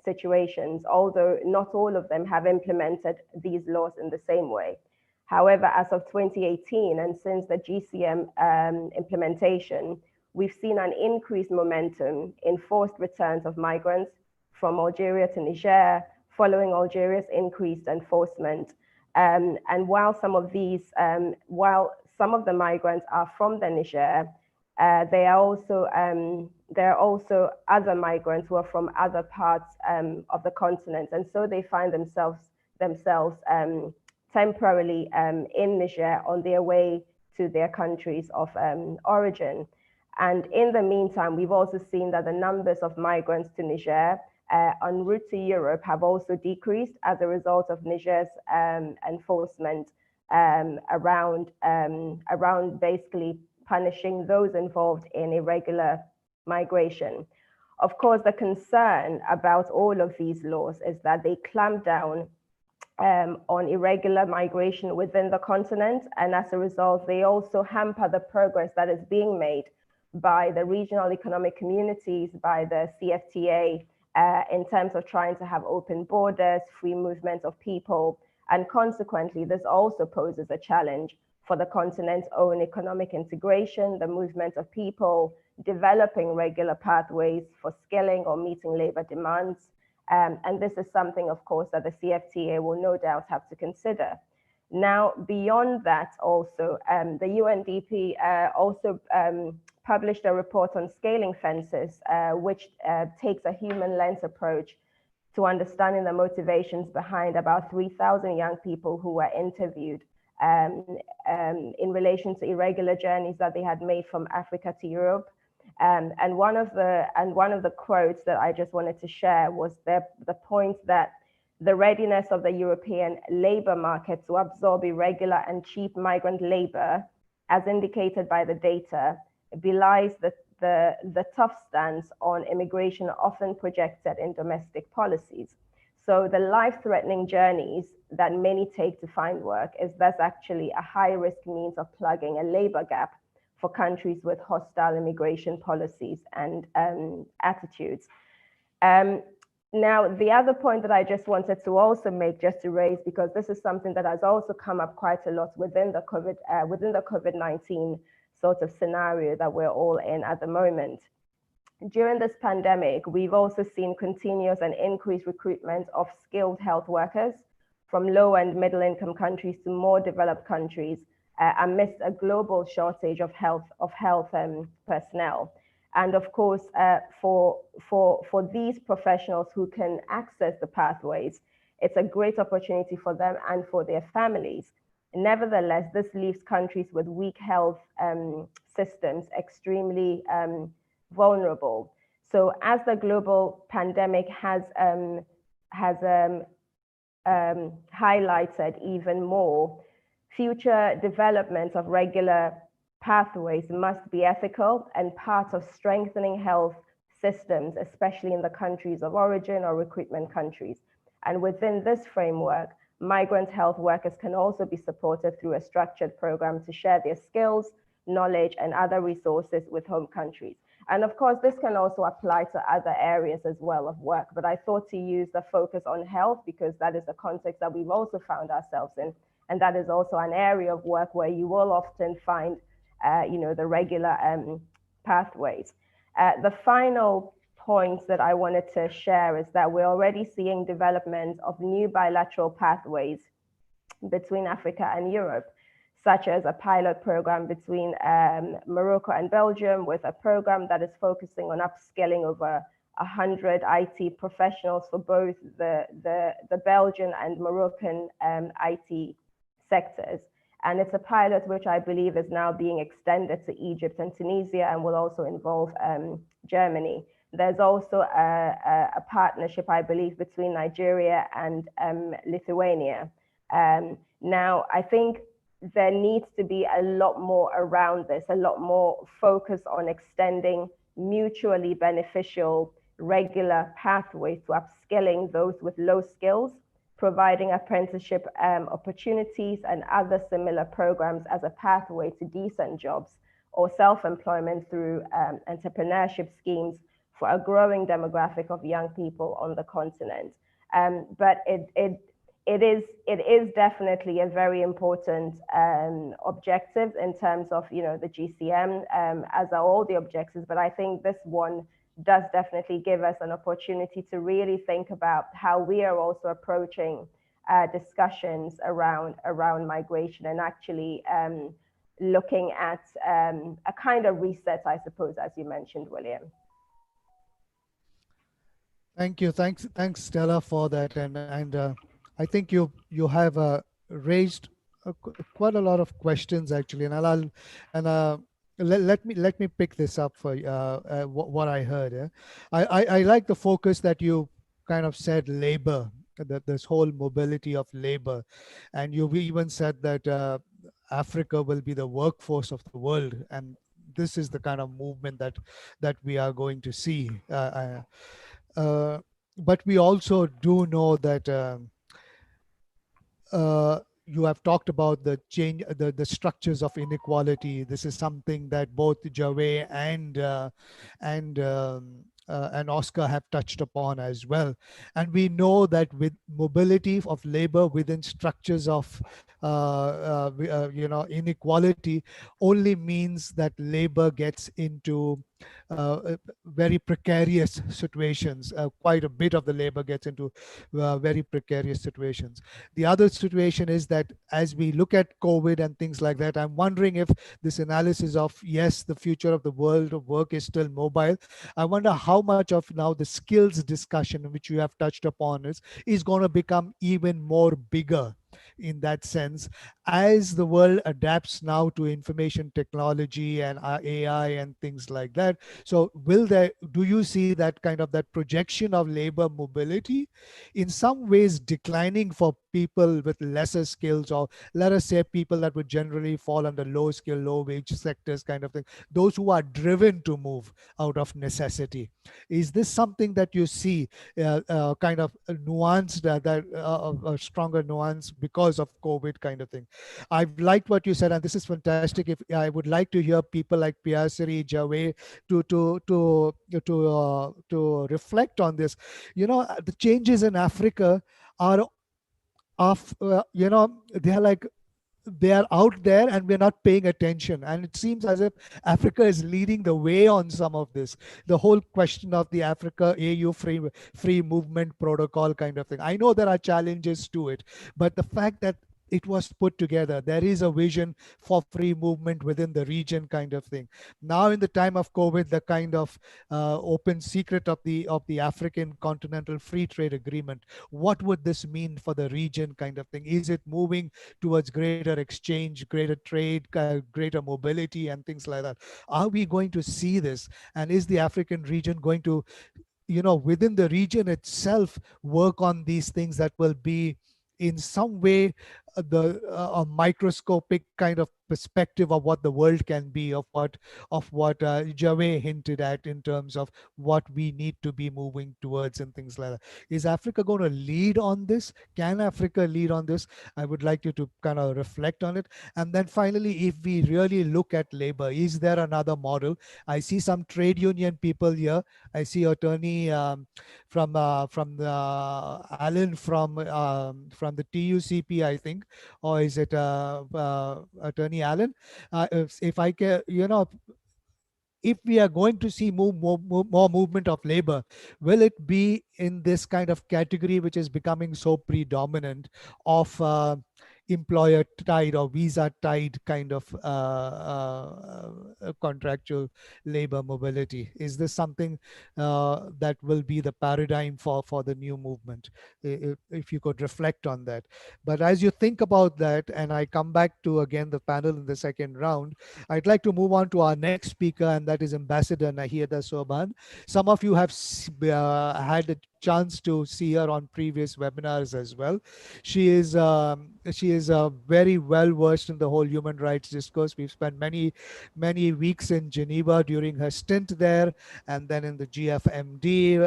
situations, although not all of them have implemented these laws in the same way. However, as of 2018 and since the GCM implementation, we've seen an increased momentum in forced returns of migrants from Algeria to Niger, following Algeria's increased enforcement. And while some of the migrants are from the Niger, there are also other migrants who are from other parts of the continent, and so they find themselves temporarily in Niger on their way to their countries of origin. And in the meantime, we've also seen that the numbers of migrants to Niger en route to Europe have also decreased as a result of Niger's enforcement around basically punishing those involved in irregular migration. Of course, the concern about all of these laws is that they clamp down on irregular migration within the continent, and as a result, they also hamper the progress that is being made by the regional economic communities, by the CFTA, in terms of trying to have open borders, free movement of people, and consequently, this also poses a challenge for the continent's own economic integration, the movement of people, developing regular pathways for skilling or meeting labor demands. And this is something, of course, that the CFTA will no doubt have to consider. Now, beyond that also, the UNDP also published a report on scaling fences, which takes a human lens approach to understanding the motivations behind about 3,000 young people who were interviewed in relation to irregular journeys that they had made from Africa to Europe. And one of the quotes that I just wanted to share was the point that the readiness of the European labor market to absorb irregular and cheap migrant labor, as indicated by the data, belies the tough stance on immigration often projected in domestic policies. So the life-threatening journeys that many take to find work is thus actually a high-risk means of plugging a labor gap for countries with hostile immigration policies and attitudes. Now, the other point that I just wanted to also make, just to raise, because this is something that has also come up quite a lot within the COVID-19 sort of scenario that we're all in at the moment. During this pandemic, we've also seen continuous and increased recruitment of skilled health workers from low and middle income countries to more developed countries amidst a global shortage of health personnel. And of course, for these professionals who can access the pathways, it's a great opportunity for them and for their families. Nevertheless, this leaves countries with weak health systems extremely vulnerable. So as the global pandemic has highlighted even more, future development of regular pathways must be ethical and part of strengthening health systems, especially in the countries of origin or recruitment countries. And within this framework, migrant health workers can also be supported through a structured program to share their skills, knowledge, and other resources with home countries. And of course, this can also apply to other areas as well of work, but I thought to use the focus on health because that is the context that we've also found ourselves in. And that is also an area of work where you will often find the regular pathways. The final points that I wanted to share is that we're already seeing development of new bilateral pathways between Africa and Europe, such as a pilot program between Morocco and Belgium, with a program that is focusing on upskilling over 100 IT professionals for both the Belgian and Moroccan IT sectors. And it's a pilot which I believe is now being extended to Egypt and Tunisia and will also involve Germany. There's also a partnership, I believe, between Nigeria and Lithuania. Now, I think there needs to be a lot more around this, a lot more focus on extending mutually beneficial regular pathways to upskilling those with low skills, providing apprenticeship opportunities and other similar programs as a pathway to decent jobs or self-employment through entrepreneurship schemes for a growing demographic of young people on the continent. But it is definitely a very important objective in terms of the GCM, as are all the objectives. But I think this one does definitely give us an opportunity to really think about how we are also approaching discussions around migration and actually looking at a kind of reset, I suppose, as you mentioned, William. Thank you. Thanks, Stella, for that. And I think you have raised quite a lot of questions actually, and let me pick this up for what I heard. I like the focus that you kind of said labor, that this whole mobility of labor, and you've even said that Africa will be the workforce of the world, and this is the kind of movement that we are going to see. But we also do know that. You have talked about the change, the structures of inequality. This is something that both Javed and Oscar have touched upon as well. And we know that with mobility of labor within structures of inequality only means that labor gets into very precarious situations. Quite a bit of the labor gets into very precarious situations. The other situation is that as we look at COVID and things like that, I'm wondering if this analysis of, yes, the future of the world of work is still mobile. I wonder how much of now the skills discussion, which you have touched upon, is going to become even more bigger in that sense as the world adapts now to information technology and AI and things like that. So do you see that kind of that projection of labor mobility in some ways declining for people with lesser skills, or let us say people that would generally fall under low skill, low wage sectors kind of thing, those who are driven to move out of necessity? Is this something that you see kind of nuanced, a stronger nuance because of COVID kind of thing? I've liked what you said, and this is fantastic. If I would like to hear people like Piasri, Javed to reflect on this. The changes in Africa are they're like, they are out there and we're not paying attention, and it seems as if Africa is leading the way on some of this. The whole question of the Africa AU free movement protocol kind of thing, I know there are challenges to it, but the fact that it was put together, there is a vision for free movement within the region kind of thing. Now in the time of COVID, the kind of open secret of the African continental free trade agreement, what would this mean for the region kind of thing? Is it moving towards greater exchange, greater trade, greater mobility and things like that? Are we going to see this? And is the African region going to, within the region itself, work on these things that will be in some way the a microscopic kind of perspective of what the world can be, of what Javed hinted at in terms of what we need to be moving towards and things like that? Is Africa going to lead on this? Can Africa lead on this? I would like you to kind of reflect on it. And then finally, if we really look at labor, is there another model? I see some trade union people here. I see attorney from the Alan from the TUCP, I think, or is it attorney Allen? If I can, if we are going to see more movement of labor, will it be in this kind of category which is becoming so predominant of employer tied or visa tied kind of contractual labor mobility? Is this something that will be the paradigm for the new movement? If you could reflect on that. But as you think about that, and I come back to again the panel in the second round, I'd like to move on to our next speaker, and that is Ambassador Nahida Soban. Some of you have had a chance to see her on previous webinars as well. She is very well versed in the whole human rights discourse. We've spent many weeks in Geneva during her stint there, and then in the GFMD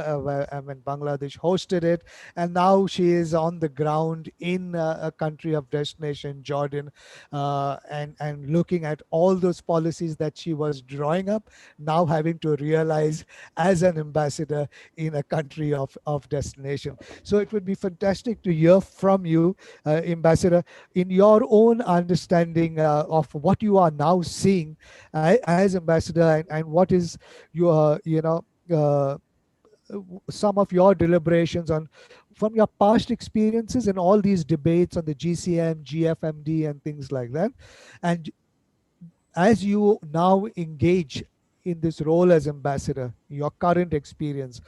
when Bangladesh hosted it, and now she is on the ground in a country of destination, Jordan, and looking at all those policies that she was drawing up, now having to realize as an ambassador in a country of destination. So it would be fantastic to hear from you, Ambassador, in your own understanding of what you are now seeing as ambassador, and what is your, some of your deliberations on from your past experiences in all these debates on the GCM, GFMD, and things like that. And as you now engage in this role as ambassador, your current experience,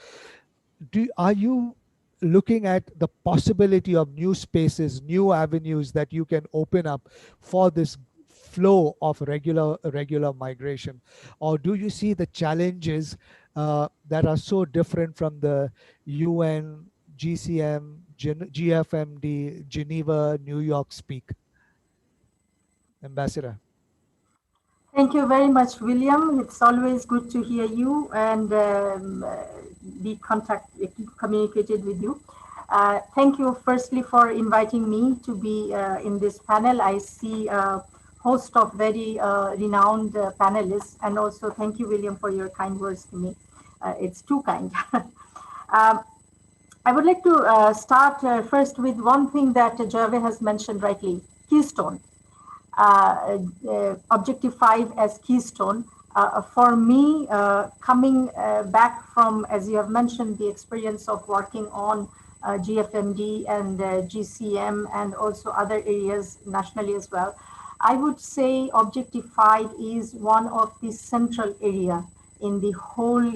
are you looking at the possibility of new spaces, new avenues that you can open up for this flow of regular migration? Or do you see the challenges that are so different from the UN GCM, GFMD, Geneva, New York speak? Ambassador. Thank you very much, William. It's always good to hear you and be communicated with you. Thank you firstly for inviting me to be in this panel. I see a host of very renowned panelists, and also thank you, William, for your kind words to me. It's too kind. I would like to start first with one thing that Gervais has mentioned rightly, keystone. Objective 5 as keystone. For me, coming back from, as you have mentioned, the experience of working on GFMD and GCM and also other areas nationally as well, I would say Objective 5 is one of the central area in the whole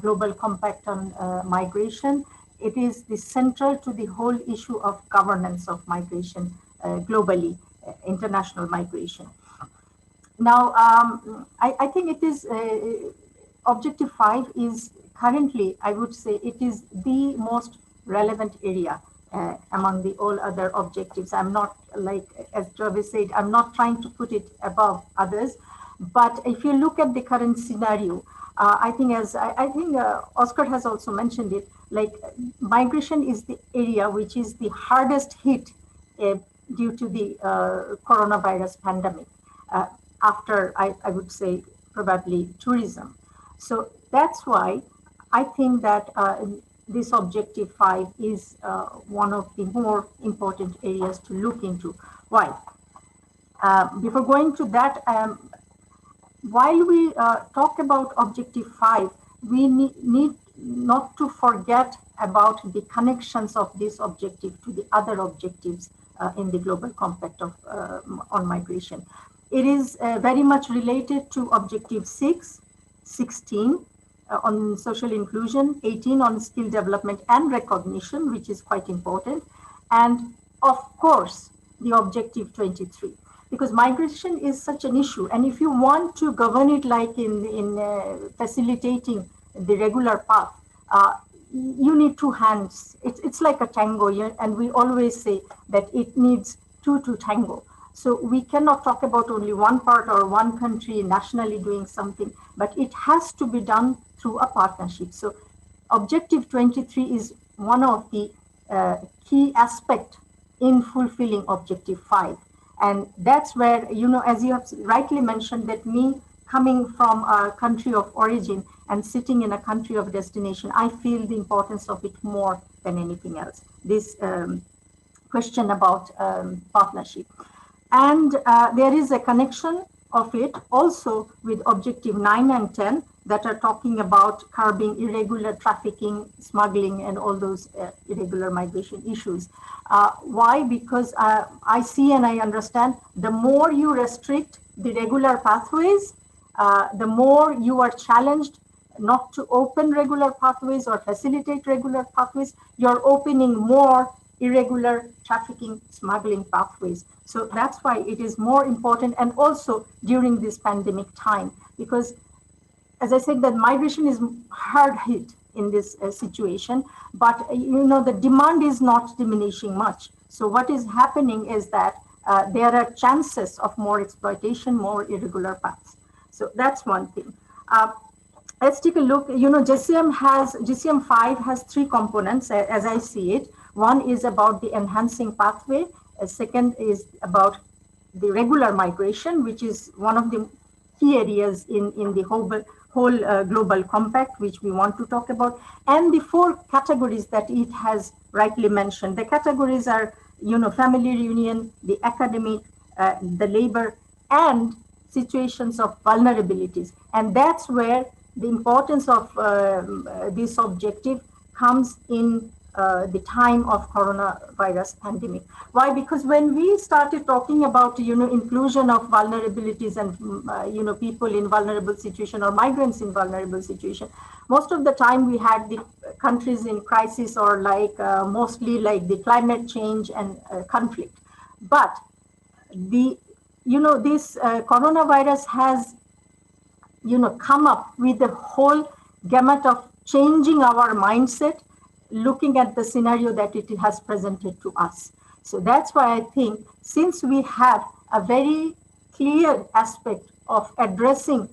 global compact on migration. It is the central to the whole issue of governance of migration globally, international migration. Now, I think it is Objective 5 is currently, I would say, it is the most relevant area among the all other objectives. I'm not, like as Travis said, I'm not trying to put it above others, but if you look at the current scenario, I think Oscar has also mentioned it, like migration is the area which is the hardest hit due to the coronavirus pandemic. After, I would say, probably tourism. So that's why I think that this Objective 5 is one of the more important areas to look into. Why? Before going to that, while we talk about Objective 5, we need not to forget about the connections of this objective to the other objectives in the Global Compact of, on migration. It is very much related to Objective 6, 16 on social inclusion, 18 on skill development and recognition, which is quite important, and of course, the Objective 23. Because migration is such an issue, and if you want to govern it like in facilitating the regular path, you need two hands. It's like a tango, and we always say that it needs two to tango. So we cannot talk about only one part or one country nationally doing something, but it has to be done through a partnership. So Objective 23 is one of the key aspects in fulfilling Objective 5. And that's where, as you have rightly mentioned, that me coming from a country of origin and sitting in a country of destination, I feel the importance of it more than anything else. This question about partnership. And there is a connection of it also with Objective 9 and 10 that are talking about curbing irregular trafficking, smuggling, and all those irregular migration issues. Why? Because I see and I understand the more you restrict the regular pathways, the more you are challenged not to open regular pathways or facilitate regular pathways. You're opening more irregular trafficking, smuggling pathways. So that's why it is more important, and also during this pandemic time, because as I said, that migration is hard hit in this situation, but the demand is not diminishing much. So what is happening is that there are chances of more exploitation, more irregular paths. So that's one thing. Let's take a look. GCM 5 has three components as I see it. One is about the enhancing pathway. Second is about the regular migration, which is one of the key areas in the whole global compact, which we want to talk about. And the four categories that it has rightly mentioned. The categories are, family reunion, the academic, the labor, and situations of vulnerabilities. And that's where the importance of this objective comes in the time of coronavirus pandemic. Why? Because when we started talking about inclusion of vulnerabilities and people in vulnerable situation or migrants in vulnerable situation, most of the time we had the countries in crisis or like mostly like the climate change and conflict. But the this coronavirus has come up with the whole gamut of changing our mindset, looking at the scenario that it has presented to us. So that's why I think, since we have a very clear aspect of addressing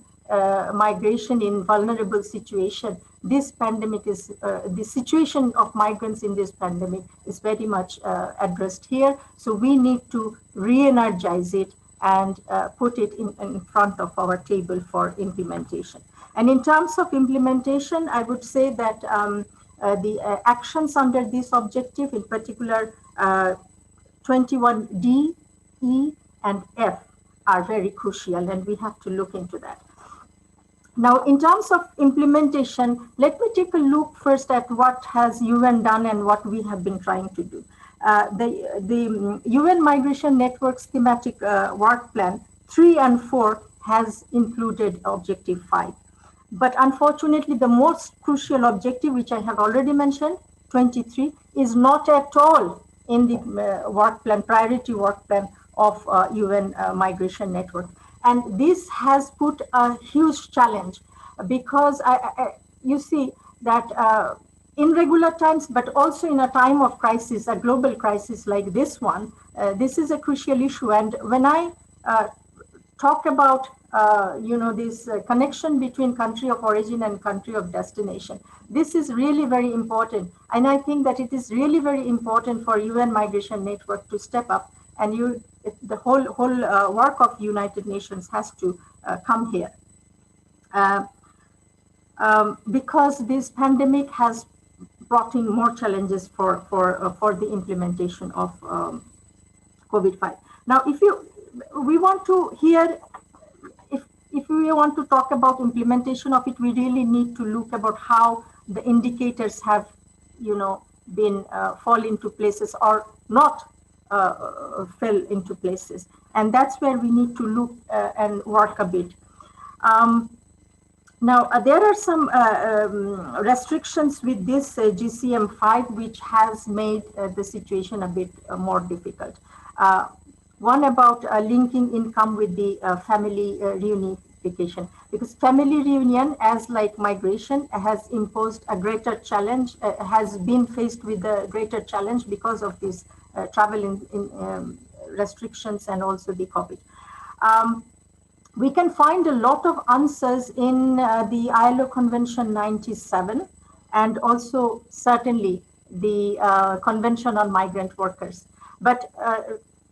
migration in vulnerable situation, this pandemic is, the situation of migrants in this pandemic is very much addressed here. So we need to re-energize it and put it in front of our table for implementation. And in terms of implementation, I would say that the actions under this objective, in particular 21D, E, and F, are very crucial, and we have to look into that. Now, in terms of implementation, let me take a look first at what has UN done and what we have been trying to do. The UN Migration Network's thematic work plan 3 and 4 has included Objective 5. But unfortunately, the most crucial objective, which I have already mentioned, 23, is not at all in the work plan, priority work plan of UN Migration Network. And this has put a huge challenge, because you see that in regular times, but also in a time of crisis, a global crisis like this one, this is a crucial issue. And when I talk about this connection between country of origin and country of destination, this is really very important. And I think that it is really very important for UN Migration Network to step up, and the whole work of United Nations has to come here. Because this pandemic has brought in more challenges for the implementation of COVID-5. Now, if we want to hear, if we want to talk about implementation of it, we really need to look about how the indicators have, been fall into places or not fell into places. And that's where we need to look and work a bit. Now, there are some restrictions with this GCM5, which has made the situation a bit more difficult. One about linking income with the family reunification, because family reunion, as like migration, has imposed a greater challenge, has been faced with a greater challenge because of this travel in restrictions and also the COVID. We can find a lot of answers in the ILO Convention 97 and also certainly the Convention on Migrant Workers. But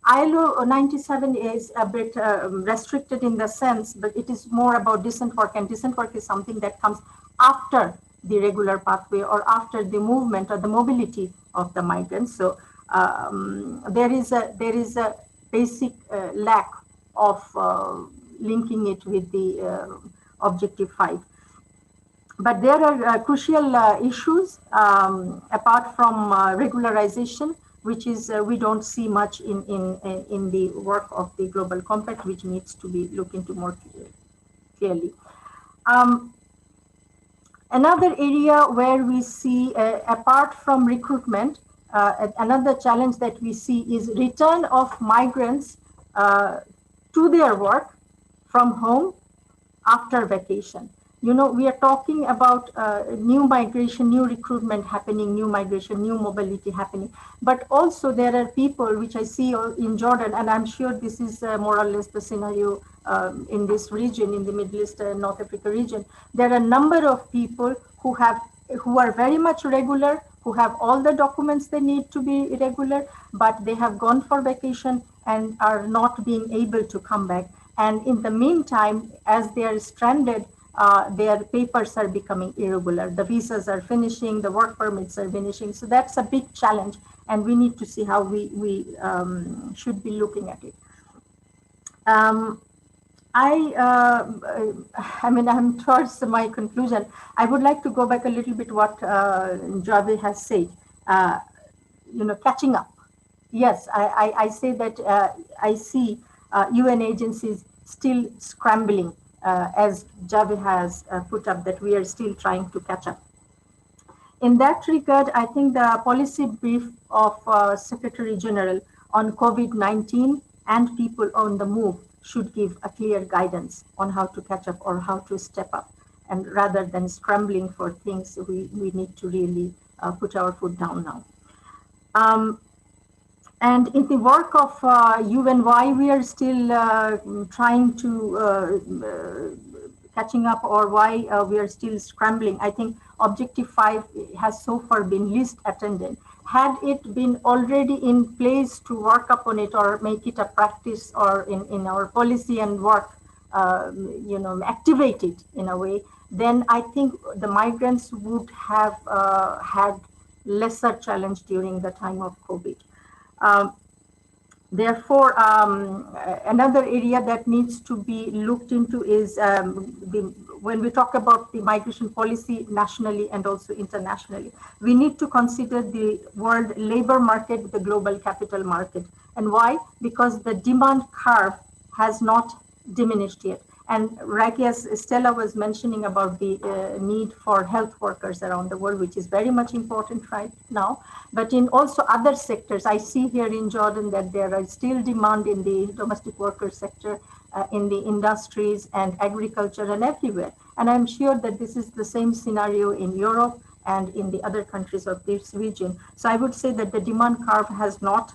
ILO 97 is a bit restricted in the sense, but it is more about decent work, and decent work is something that comes after the regular pathway or after the movement or the mobility of the migrants. So there is a basic lack of linking it with the Objective 5. But there are crucial issues apart from regularization, which is we don't see much in the work of the Global Compact, which needs to be looked into more clearly. Another area where we see, apart from recruitment, another challenge that we see is return of migrants to their work from home after vacation. We are talking about new migration, new recruitment happening, new migration, new mobility happening. But also there are people, which I see in Jordan, and I'm sure this is more or less the scenario in this region, in the Middle East and North Africa region. There are a number of people who are very much regular, who have all the documents they need to be regular, but they have gone for vacation and are not being able to come back. And in the meantime, as they are stranded, their papers are becoming irregular. The visas are finishing, the work permits are finishing. So that's a big challenge, and we need to see how we should be looking at it. I'm towards my conclusion. I would like to go back a little bit what Javi has said. Catching up. Yes, I say that I see UN agencies still scrambling, as Javi has put up, that we are still trying to catch up. In that regard, I think the policy brief of Secretary General on COVID-19 and people on the move should give a clear guidance on how to catch up or how to step up. And rather than scrambling for things, we need to really put our foot down now. And in the work of UN, why we are still trying to catching up, or why we are still scrambling, I think Objective 5 has so far been least attended. Had it been already in place to work upon it or make it a practice, or in our policy and work, activate it in a way, then I think the migrants would have had lesser challenge during the time of COVID. Therefore, another area that needs to be looked into is when we talk about the migration policy nationally and also internationally, we need to consider the world labor market, the global capital market. And why? Because the demand curve has not diminished yet. And right as Stella was mentioning about the need for health workers around the world, which is very much important right now, but in also other sectors, I see here in Jordan that there are still demand in the domestic worker sector, in the industries and agriculture and everywhere. And I'm sure that this is the same scenario in Europe and in the other countries of this region. So I would say that the demand curve has not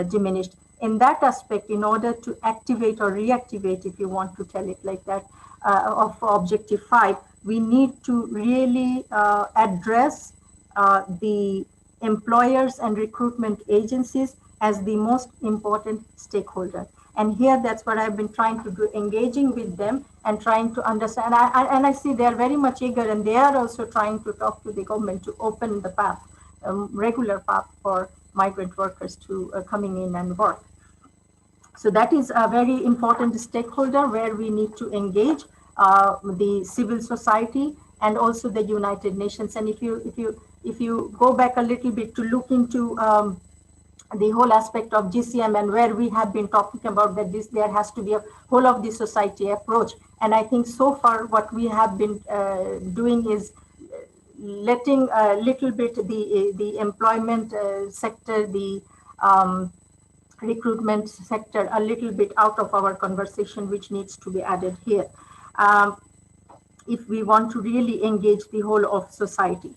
diminished. In that aspect, in order to activate or reactivate, if you want to tell it like that, of Objective 5, we need to really address the employers and recruitment agencies as the most important stakeholder. And here, that's what I've been trying to do, engaging with them and trying to understand. And I see they're very much eager, and they are also trying to talk to the government to open the path, regular path for migrant workers to coming in and work. So that is a very important stakeholder where we need to engage the civil society and also the United Nations. And if you go back a little bit to look into the whole aspect of GCM, and where we have been talking about that there has to be a whole of the society approach. And I think so far what we have been doing is letting a little bit the employment sector, the recruitment sector a little bit out of our conversation, which needs to be added here if we want to really engage the whole of society.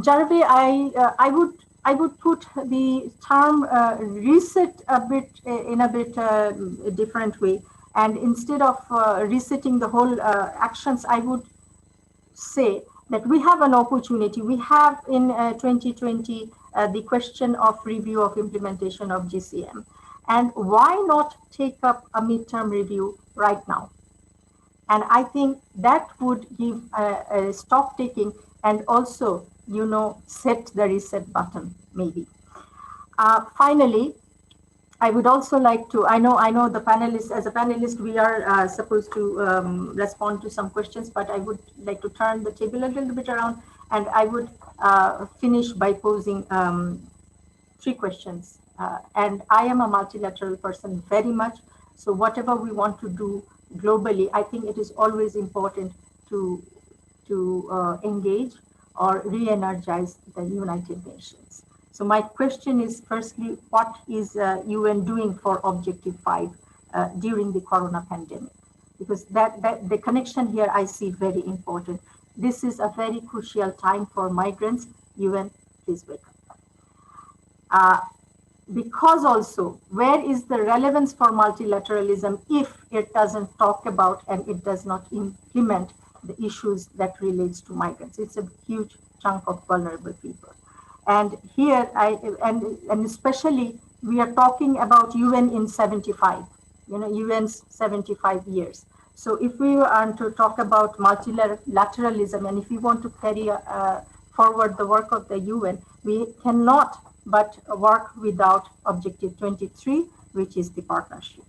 Jarve, I would put the term reset a bit in a bit different way, and instead of resetting the whole actions, I would say that we have an opportunity. We have in 2020 the question of review of implementation of GCM. And why not take up a midterm review right now? And I think that would give a stock taking and also, set the reset button, maybe. Finally, I would also like to, I know the panelists, as a panelist, we are supposed to respond to some questions, but I would like to turn the table a little bit around, and I would finish by posing 3 questions. And I am a multilateral person very much, so whatever we want to do globally, I think it is always important to engage or re-energize the United Nations. So my question is, firstly, what is UN doing for Objective 5 during the Corona pandemic? Because that the connection here I see very important. This is a very crucial time for migrants. UN, please wake up. Because also, where is the relevance for multilateralism if it doesn't talk about and it does not implement the issues that relates to migrants? It's a huge chunk of vulnerable people. And here, and especially, we are talking about UN in 75, UN's 75 years. So if we are to talk about multilateralism, and if we want to carry forward the work of the UN, we cannot but work without Objective 23, which is the partnership.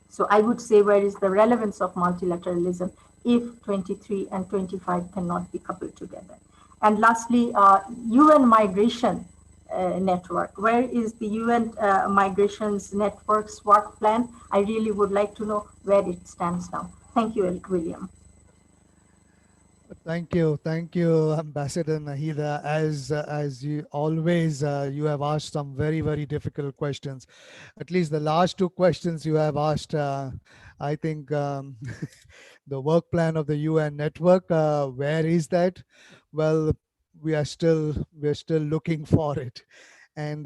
So I would say, where is the relevance of multilateralism if 23 and 25 cannot be coupled together? And lastly, UN migration network. Where is the UN migrations network's work plan? I really would like to know where it stands now. Thank you, William. Thank you, Ambassador Nahida. As you always, you have asked some very, very difficult questions. At least the last 2 questions you have asked, I think the work plan of the UN network, where is that? Well, we're still looking for it. And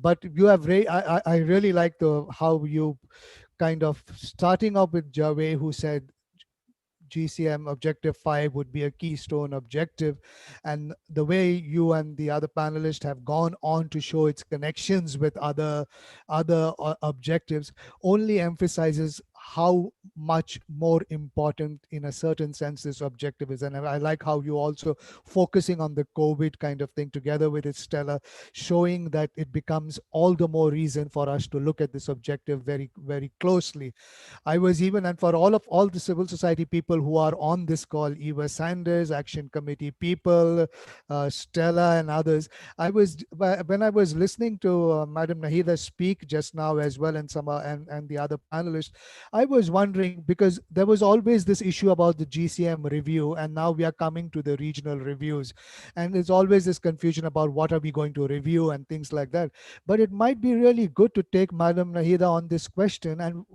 but you have I really like the how you kind of starting up with Javed, who said GCM Objective 5 would be a keystone objective. And the way you and the other panelists have gone on to show its connections with other objectives only emphasizes how much more important in a certain sense this objective is. And I like how you also focusing on the COVID kind of thing together with it, Stella, showing that it becomes all the more reason for us to look at this objective very, very closely. I was even, and for all the civil society people who are on this call, Eva Sanders, Action Committee people, Stella and others, when I was listening to Madam Nahida speak just now as well, and and the other panelists, I was wondering, because there was always this issue about the GCM review, and now we are coming to the regional reviews, and there's always this confusion about what are we going to review and things like that. But it might be really good to take Madam Nahida on this question, and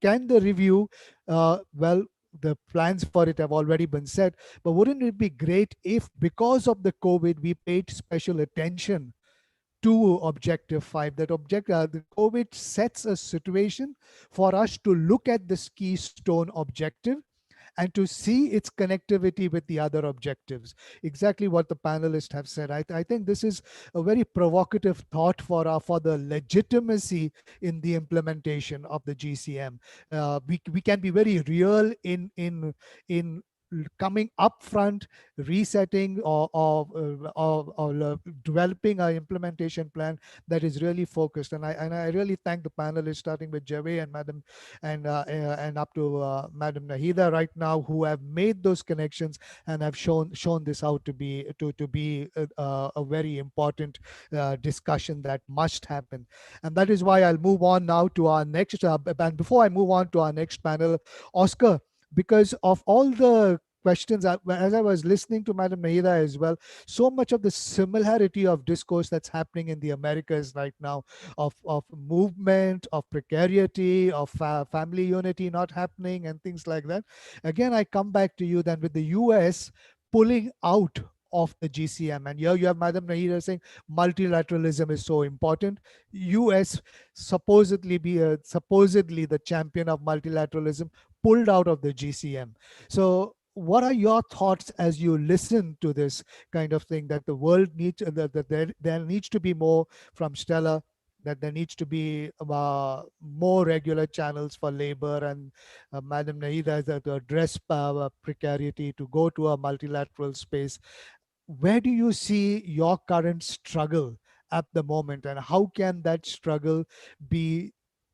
can the review, well, the plans for it have already been set, but wouldn't it be great if, because of the COVID, we paid special attention to Objective 5, that the COVID sets a situation for us to look at this keystone objective and to see its connectivity with the other objectives. Exactly what the panelists have said. I think this is a very provocative thought for the legitimacy in the implementation of the GCM. We can be very real in coming up front, resetting or developing an implementation plan that is really focused. And I really thank the panelists, starting with Javed and Madam and up to Madam Nahida right now, who have made those connections and have shown this out to be a very important discussion that must happen. And that is why I'll move on now to our next. And before I move on to our next panel, Oscar, because of all the questions, as I was listening to Madam Nahida as well, so much of the similarity of discourse that's happening in the Americas right now, of movement, of precarity, of family unity not happening and things like that. Again, I come back to you then with the US pulling out of the GCM. And here you have Madam Nahida saying multilateralism is so important. US supposedly the champion of multilateralism pulled out of the GCM. So what are your thoughts as you listen to this kind of thing, that the world needs, that there needs to be more from Stella, that there needs to be more regular channels for labor, and Madam Nahida to address precarity, to go to a multilateral space. Where do you see your current struggle at the moment, and how can that struggle be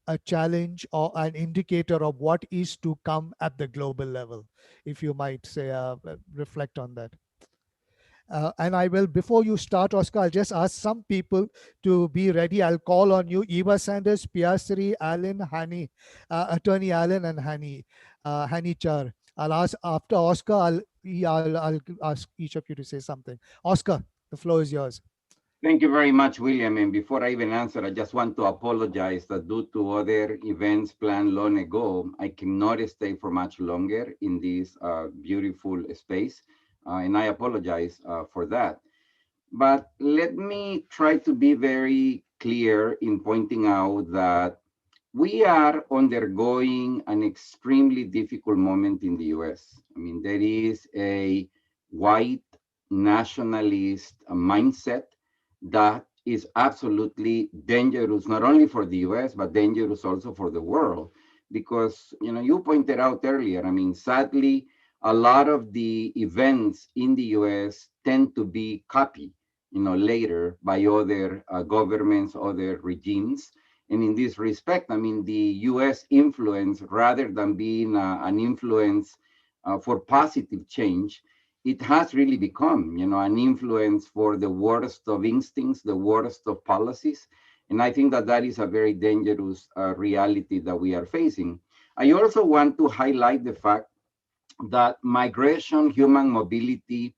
a challenge or an indicator of what is to come at the global level, if you might say, reflect on that? And I will, before you start, Oscar, I'll just ask some people to be ready. I'll call on you: Eva Sanders, Piasri, Alan, Hani, Attorney Alan and Hani Char. I'll ask after Oscar, I'll ask each of you to say something. Oscar, the floor is yours. Thank you very much, William. And before I even answer, I just want to apologize that due to other events planned long ago, I cannot stay for much longer in this beautiful space. And I apologize for that. But let me try to be very clear in pointing out that we are undergoing an extremely difficult moment in the US. I mean, there is a white nationalist mindset that is absolutely dangerous, not only for the US, but dangerous also for the world. Because, you pointed out earlier, I mean, sadly, a lot of the events in the US tend to be copied, later by other governments, other regimes. And in this respect, I mean, the US influence, rather than being an influence for positive change, it has really become, an influence for the worst of instincts, the worst of policies. And I think that that is a very dangerous reality that we are facing. I also want to highlight the fact that migration, human mobility,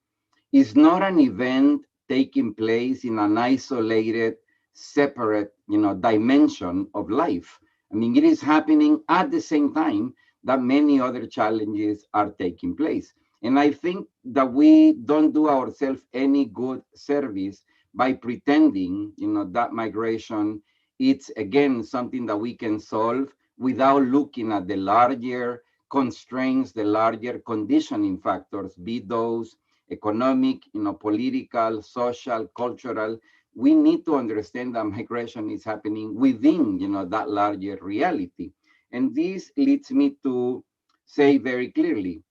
is not an event taking place in an isolated, separate, dimension of life. I mean, it is happening at the same time that many other challenges are taking place. And I think that we don't do ourselves any good service by pretending, that migration, it's again something that we can solve without looking at the larger constraints, the larger conditioning factors, be those economic, political, social, cultural. We need to understand that migration is happening within, that larger reality. And this leads me to say very clearly,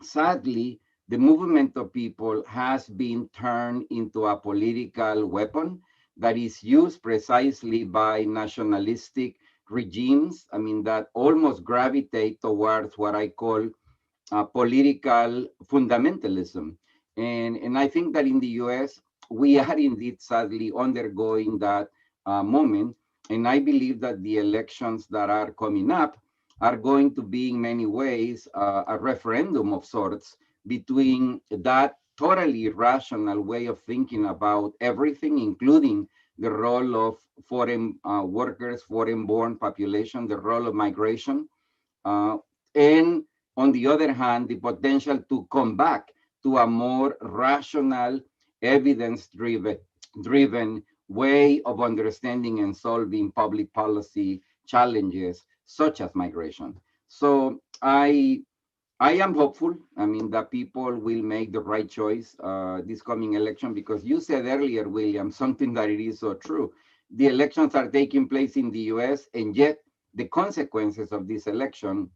sadly, the movement of people has been turned into a political weapon that is used precisely by nationalistic regimes. I mean, that almost gravitate towards what I call political fundamentalism. And I think that in the US, we are indeed sadly undergoing that moment. And I believe that the elections that are coming up are going to be, in many ways, a referendum of sorts between that totally irrational way of thinking about everything, including the role of foreign workers, foreign born population, the role of migration, uh, and on the other hand, the potential to come back to a more rational, evidence driven way of understanding and solving public policy challenges such as migration. So I am hopeful. I mean, that people will make the right choice this coming election, because you said earlier, William, something that it is so true. The elections are taking place in the US, and yet the consequences of this election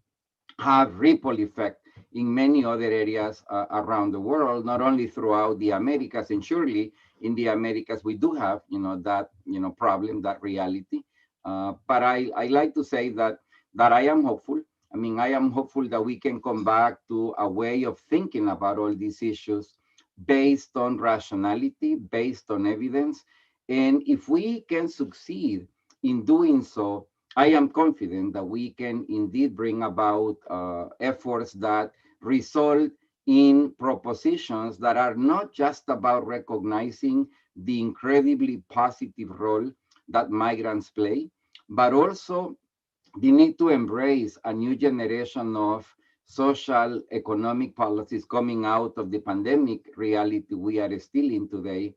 have ripple effect in many other areas around the world, not only throughout the Americas, and surely in the Americas we do have, that problem, that reality. But I like to say that I am hopeful. I mean, I am hopeful that we can come back to a way of thinking about all these issues based on rationality, based on evidence. And if we can succeed in doing so, I am confident that we can indeed bring about efforts that result in propositions that are not just about recognizing the incredibly positive role that migrants play, but also the need to embrace a new generation of social economic policies coming out of the pandemic reality we are still in today,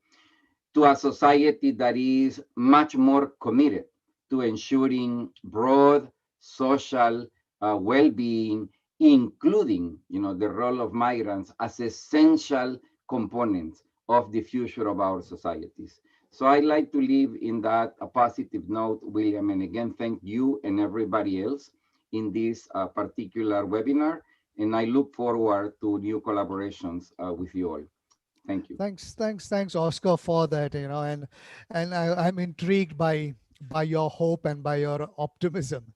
to a society that is much more committed to ensuring broad social well-being, including, the role of migrants as essential components of the future of our societies. So I'd like to leave in that a positive note, William, and again, thank you and everybody else in this particular webinar. And I look forward to new collaborations with you all. Thank you. Thanks, Oscar, for that. I'm intrigued by your hope and by your optimism.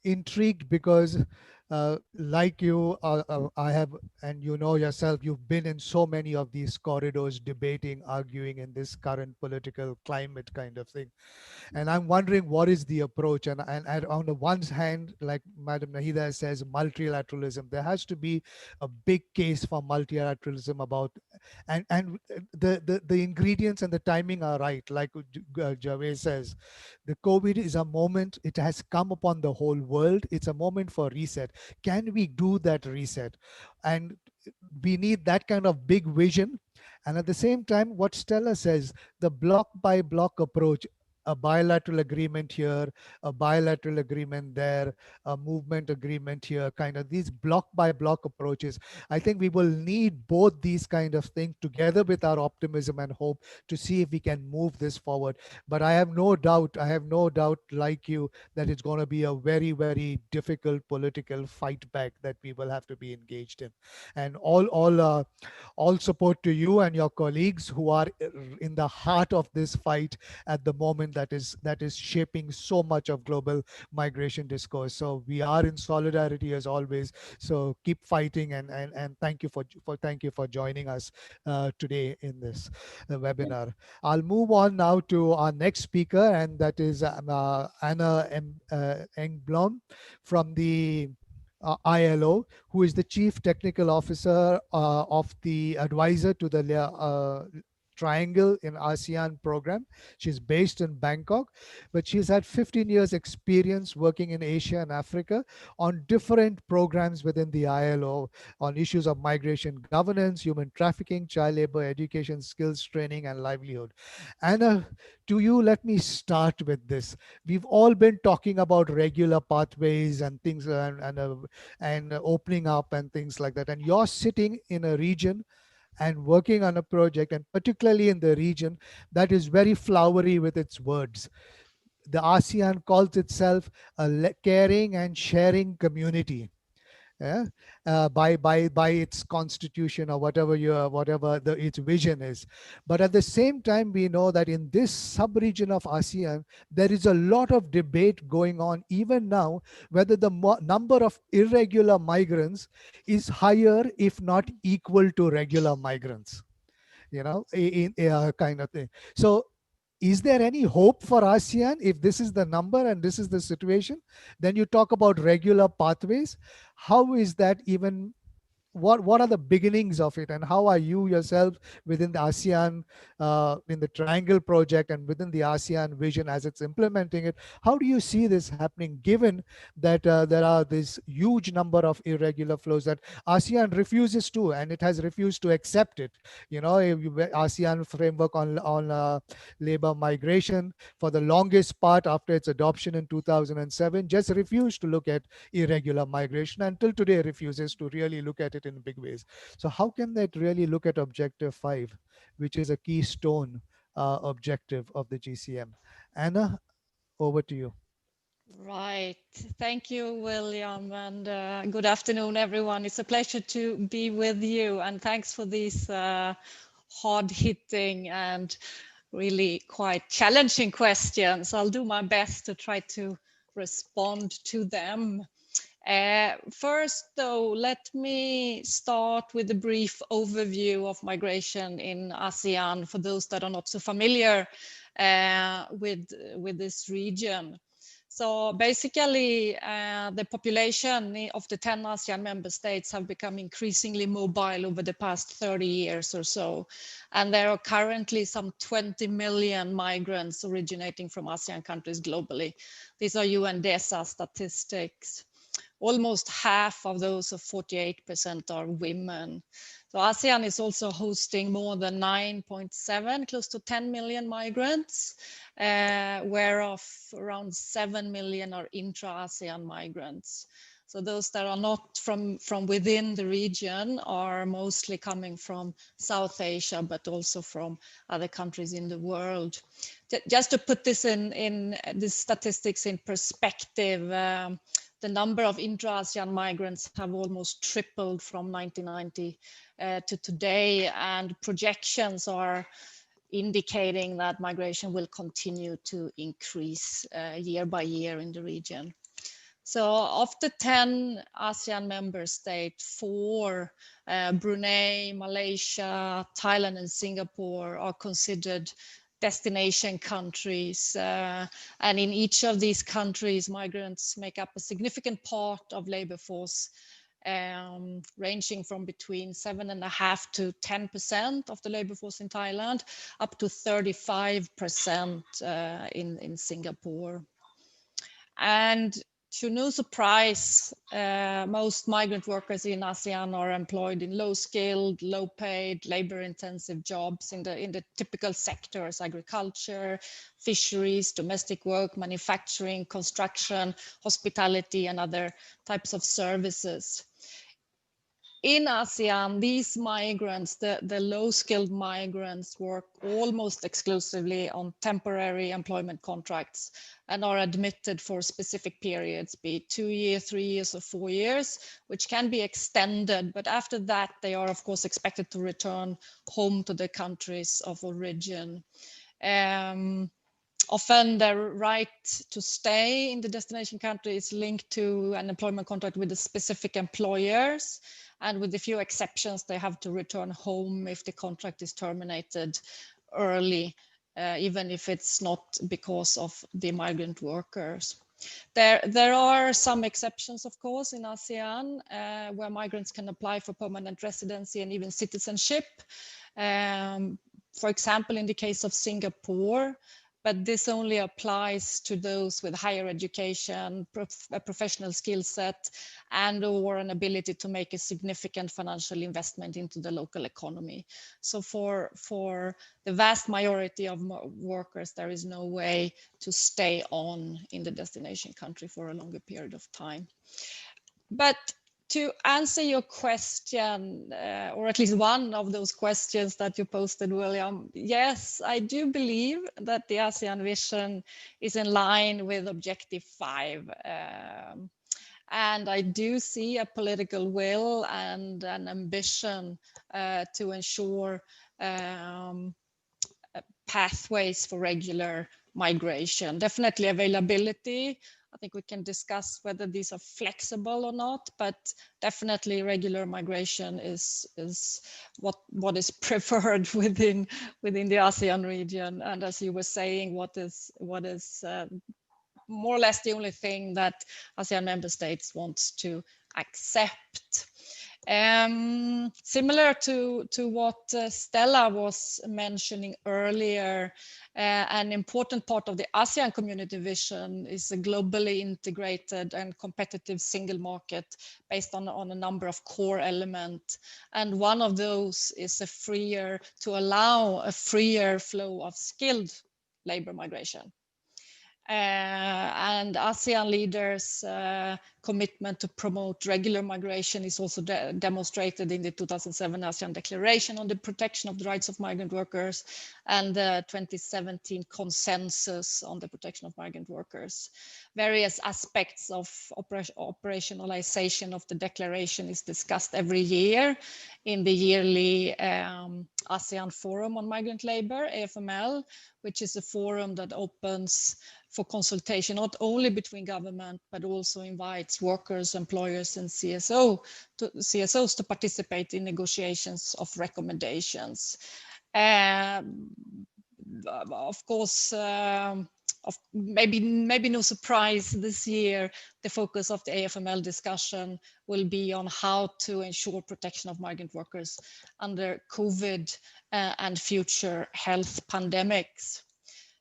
Intrigued because, like you, I have, and you know yourself, you've been in so many of these corridors, debating, arguing in this current political climate kind of thing. And I'm wondering what is the approach. And on the one hand, like Madam Nahida says, multilateralism. There has to be a big case for multilateralism about, and the ingredients and the timing are right. Like Javed says, the COVID is a moment. It has come upon the whole world. It's a moment for reset. Can we do that reset? And we need that kind of big vision. And at the same time, what Stella says, the block by block approach, a bilateral agreement here, a bilateral agreement there, a movement agreement here, kind of these block by block approaches. I think we will need both these kind of things together with our optimism and hope to see if we can move this forward. But I have no doubt, like you, that it's going to be a very, very difficult political fight back that we will have to be engaged in. And all support to you and your colleagues who are in the heart of this fight at the moment, that is shaping so much of global migration discourse. So we are in solidarity as always. So keep fighting, and thank you for joining us today in this webinar. I'll move on now to our next speaker, and that is Anna Engblom from the ILO, who is the Chief Technical Officer of the advisor to the Triangle in ASEAN program. She's based in Bangkok, but she's had 15 years experience working in Asia and Africa on different programs within the ILO on issues of migration governance, human trafficking, child labor, education, skills training, and livelihood. Anna, to you, let me start with this. We've all been talking about regular pathways and things and opening up and things like that. And you're sitting in a region and working on a project, and particularly in the region that is very flowery with its words. The ASEAN calls itself a caring and sharing community. Yeah, by its constitution or whatever its vision is. But at the same time, we know that in this sub-region of ASEAN, there is a lot of debate going on even now whether the number of irregular migrants is higher, if not equal to regular migrants. Kind of thing. So is there any hope for ASEAN if this is the number and this is the situation? Then you talk about regular pathways. How is that even? What are the beginnings of it, and how are you yourself within the ASEAN, in the Triangle project and within the ASEAN vision as it's implementing it? How do you see this happening, given that there are this huge number of irregular flows that ASEAN refuses to, and it has refused to accept it? ASEAN framework on labor migration, for the longest part after its adoption in 2007, just refused to look at irregular migration, until today refuses to really look at it in big ways. So how can that really look at Objective 5, which is a keystone objective of the GCM? Anna, over to you. Right. Thank you, William, and good afternoon, everyone. It's a pleasure to be with you, and thanks for these hard-hitting and really quite challenging questions. I'll do my best to try to respond to them. First, though, let me start with a brief overview of migration in ASEAN for those that are not so familiar with this region. So basically, the population of the 10 ASEAN member states have become increasingly mobile over the past 30 years or so. And there are currently some 20 million migrants originating from ASEAN countries globally. These are UNDESA statistics. Almost half of those, of 48%, are women. So ASEAN is also hosting more than 9.7, close to 10 million migrants, whereof around 7 million are intra-ASEAN migrants. So those that are not from within the region are mostly coming from South Asia, but also from other countries in the world. Just to put this in these statistics in perspective, the number of intra-ASEAN migrants have almost tripled from 1990 to today, and projections are indicating that migration will continue to increase year by year in the region. So of the 10 ASEAN member states, 4, Brunei, Malaysia, Thailand, and Singapore, are considered destination countries. And in each of these countries, migrants make up a significant part of labor force, ranging from between 7.5% to 10% of the labor force in Thailand, up to 35% in Singapore. And to no surprise, most migrant workers in ASEAN are employed in low-skilled, low-paid, labor-intensive jobs in the typical sectors: agriculture, fisheries, domestic work, manufacturing, construction, hospitality, and other types of services. In ASEAN, these migrants, the low-skilled migrants, work almost exclusively on temporary employment contracts and are admitted for specific periods, be it 2 years, 3 years, or 4 years, which can be extended. But after that, they are, of course, expected to return home to their countries of origin. Often the right to stay in the destination country is linked to an employment contract with the specific employers. And with a few exceptions, they have to return home if the contract is terminated early, even if it's not because of the migrant workers. There are some exceptions, of course, in ASEAN, where migrants can apply for permanent residency and even citizenship. for example, in the case of Singapore, but this only applies to those with higher education, a professional skill set, and or an ability to make a significant financial investment into the local economy. So for the vast majority of workers, there is no way to stay on in the destination country for a longer period of time. But to answer your question, or at least one of those questions that you posted, William, yes, I do believe that the ASEAN vision is in line with Objective 5. And I do see a political will and an ambition to ensure pathways for regular migration. Definitely availability. I think we can discuss whether these are flexible or not, but definitely regular migration is what is preferred within the ASEAN region. And as you were saying, what is more or less the only thing that ASEAN member states wants to accept. Similar to what Stella was mentioning earlier, an important part of the ASEAN community vision is a globally integrated and competitive single market based on a number of core elements. And one of those is to allow a freer flow of skilled labor migration. And ASEAN leaders' commitment to promote regular migration is also demonstrated in the 2007 ASEAN Declaration on the Protection of the Rights of Migrant Workers and the 2017 Consensus on the Protection of Migrant Workers. Various aspects of operationalization of the declaration is discussed every year in the yearly ASEAN Forum on Migrant Labor, AFML, which is a forum that opens for consultation, not only between government, but also invites workers, employers, and CSOs to participate in negotiations of recommendations. Of course, maybe no surprise this year, the focus of the AFML discussion will be on how to ensure protection of migrant workers under COVID and future health pandemics.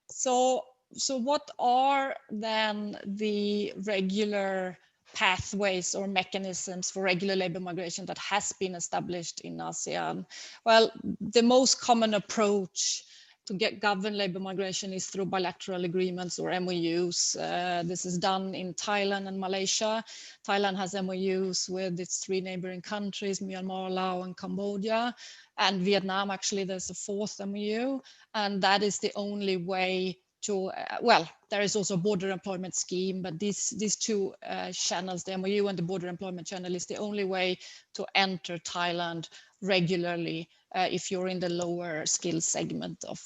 So what are then the regular pathways or mechanisms for regular labor migration that has been established in ASEAN? Well, the most common approach to govern labor migration is through bilateral agreements or MOUs. This is done in Thailand and Malaysia. Thailand has MOUs with its 3 neighboring countries, Myanmar, Laos, and Cambodia. And Vietnam, actually, there's a 4th MOU. And that is the only way to, well, there is also a border employment scheme, but these 2 channels, the MOU and the border employment channel, is the only way to enter Thailand regularly if you're in the lower skill segment of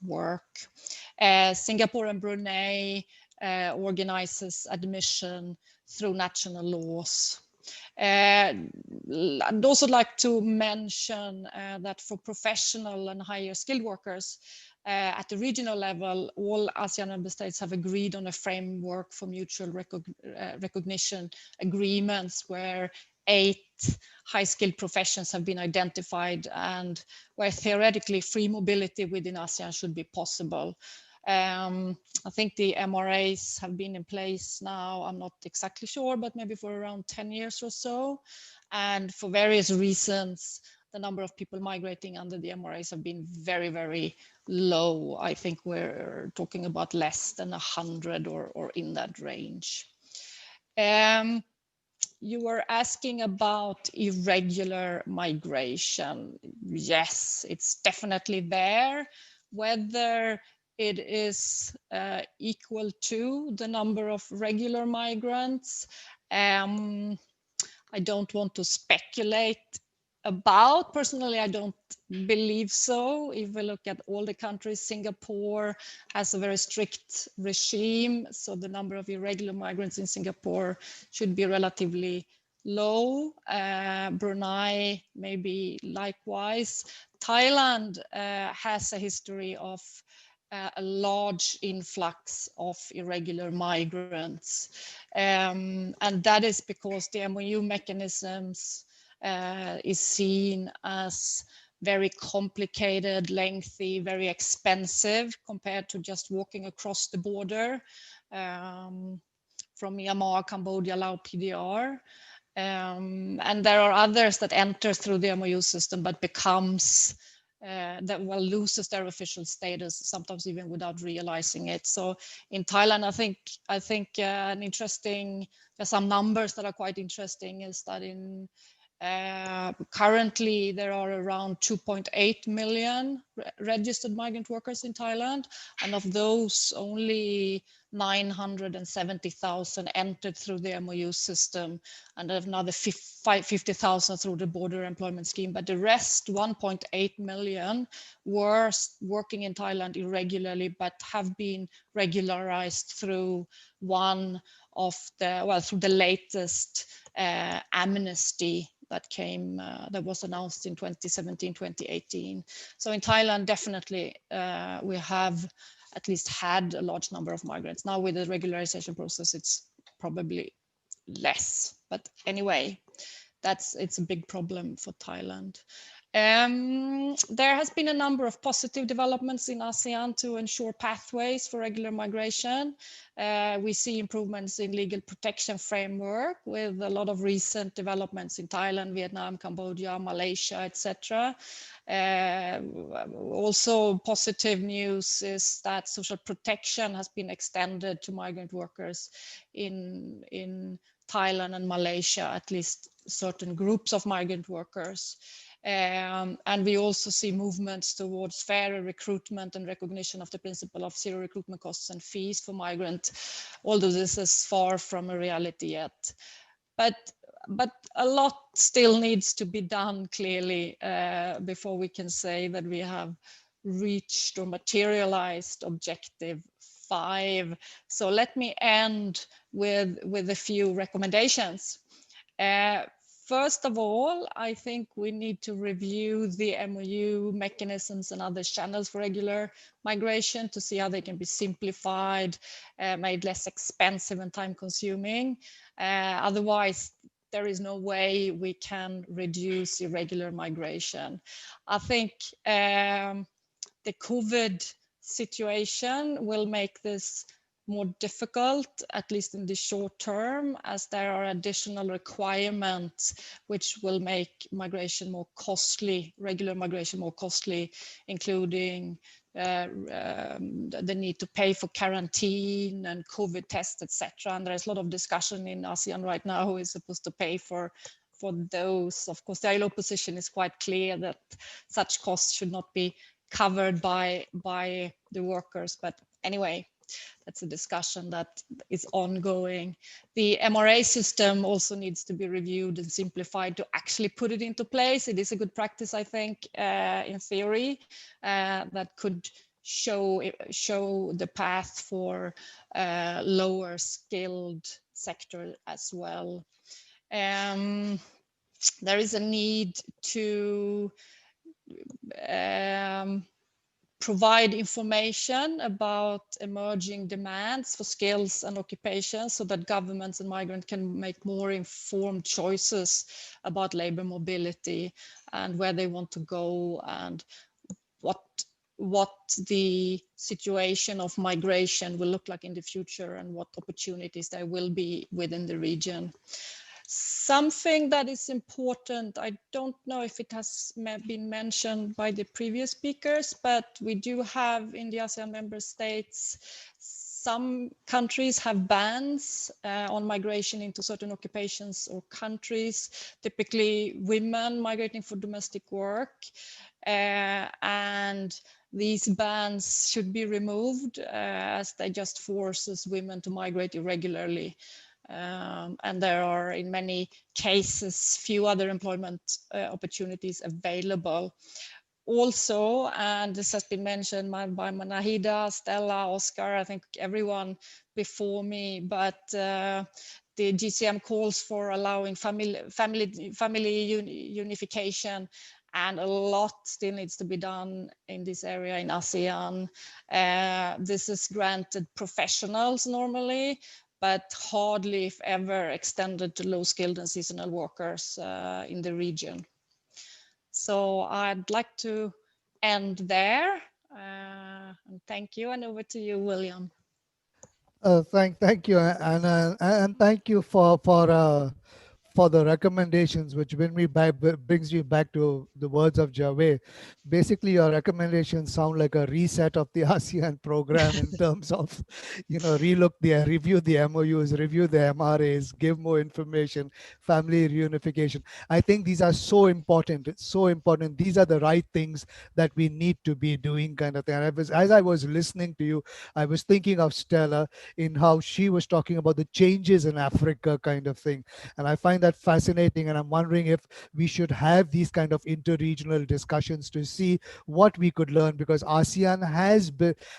work. Singapore and Brunei organizes admission through national laws. I'd also like to mention that for professional and higher skilled workers, at the regional level, all ASEAN member states have agreed on a framework for mutual recognition agreements where 8 high-skilled professions have been identified and where theoretically free mobility within ASEAN should be possible. I think the MRAs have been in place now, I'm not exactly sure, but maybe for around 10 years or so. And for various reasons, the number of people migrating under the MRAs have been very, very low. I think we're talking about less than 100 or in that range. You were asking about irregular migration. Yes, it's definitely there. Whether it is equal to the number of regular migrants, I don't want to speculate about. Personally, I don't believe so. If we look at all the countries, Singapore has a very strict regime, so the number of irregular migrants in Singapore should be relatively low. Brunei, maybe likewise. Thailand has a history of a large influx of irregular migrants, and that is because the MOU mechanisms is seen as very complicated, lengthy, very expensive compared to just walking across the border from Myanmar, Cambodia, Laos, PDR. And there are others that enter through the MOU system but becomes that loses their official status, sometimes even without realizing it. So in Thailand, I think an interesting, there's some numbers that are quite interesting, is that in currently there are around 2.8 million registered migrant workers in Thailand, and of those only 970,000 entered through the MOU system, and another 50,000 through the border employment scheme. But the rest, 1.8 million, were working in Thailand irregularly, but have been regularized through one of the, through the latest amnesty that came, that was announced in 2017, 2018. So in Thailand, definitely we have at least had a large number of migrants. Now with the regularization process, it's probably less. But anyway, it's a big problem for Thailand. There has been a number of positive developments in ASEAN to ensure pathways for regular migration. We see improvements in legal protection framework with a lot of recent developments in Thailand, Vietnam, Cambodia, Malaysia, etc. Also positive news is that social protection has been extended to migrant workers in Thailand and Malaysia, at least certain groups of migrant workers. And we also see movements towards fairer recruitment and recognition of the principle of zero recruitment costs and fees for migrants, although this is far from a reality yet. But a lot still needs to be done, clearly, before we can say that we have reached or materialized Objective 5. So let me end with a few recommendations. First of all, I think we need to review the MOU mechanisms and other channels for regular migration to see how they can be simplified, made less expensive and time consuming. Otherwise, there is no way we can reduce irregular migration. I think the COVID situation will make this more difficult, at least in the short term, as there are additional requirements which will make migration more costly, regular migration more costly, including the need to pay for quarantine and COVID tests, etc. And there's a lot of discussion in ASEAN right now who is supposed to pay for those. Of course, the ILO position is quite clear that such costs should not be covered by the workers. But anyway, that's a discussion that is ongoing. The MRA system also needs to be reviewed and simplified to actually put it into place. It is a good practice, I think, in theory, that could show the path for lower skilled sector as well. There is a need to provide information about emerging demands for skills and occupations so that governments and migrants can make more informed choices about labor mobility and where they want to go and what the situation of migration will look like in the future and what opportunities there will be within the region. Something that is important, I don't know if it has been mentioned by the previous speakers, but we do have in the ASEAN member states, some countries have bans on migration into certain occupations or countries, typically women migrating for domestic work. And these bans should be removed as they just forces women to migrate irregularly. And there are in many cases few other employment opportunities available. Also, and this has been mentioned by Manahida, Stella, Oscar, I think everyone before me, but the GCM calls for allowing family unification, and a lot still needs to be done in this area in ASEAN. This is granted professionals normally, but hardly, if ever, extended to low-skilled and seasonal workers in the region. So I'd like to end there. And thank you, and over to you, William. Thank you, and thank you for the recommendations, which brings me back to the words of Javed. Basically, your recommendations sound like a reset of the ASEAN program in terms of, review the MOUs, review the MRAs, give more information, family reunification. I think these are so important. It's so important. These are the right things that we need to be doing, kind of thing. And as I was listening to you, I was thinking of Stella in how she was talking about the changes in Africa, kind of thing. And I find that fascinating. And I'm wondering if we should have these kind of interregional discussions to see what we could learn, because ASEAN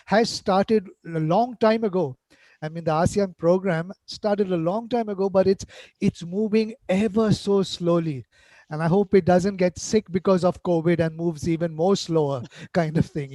has started a long time ago. I mean, the ASEAN program started a long time ago, but it's moving ever so slowly. And I hope it doesn't get sick because of COVID and moves even more slower, kind of thing,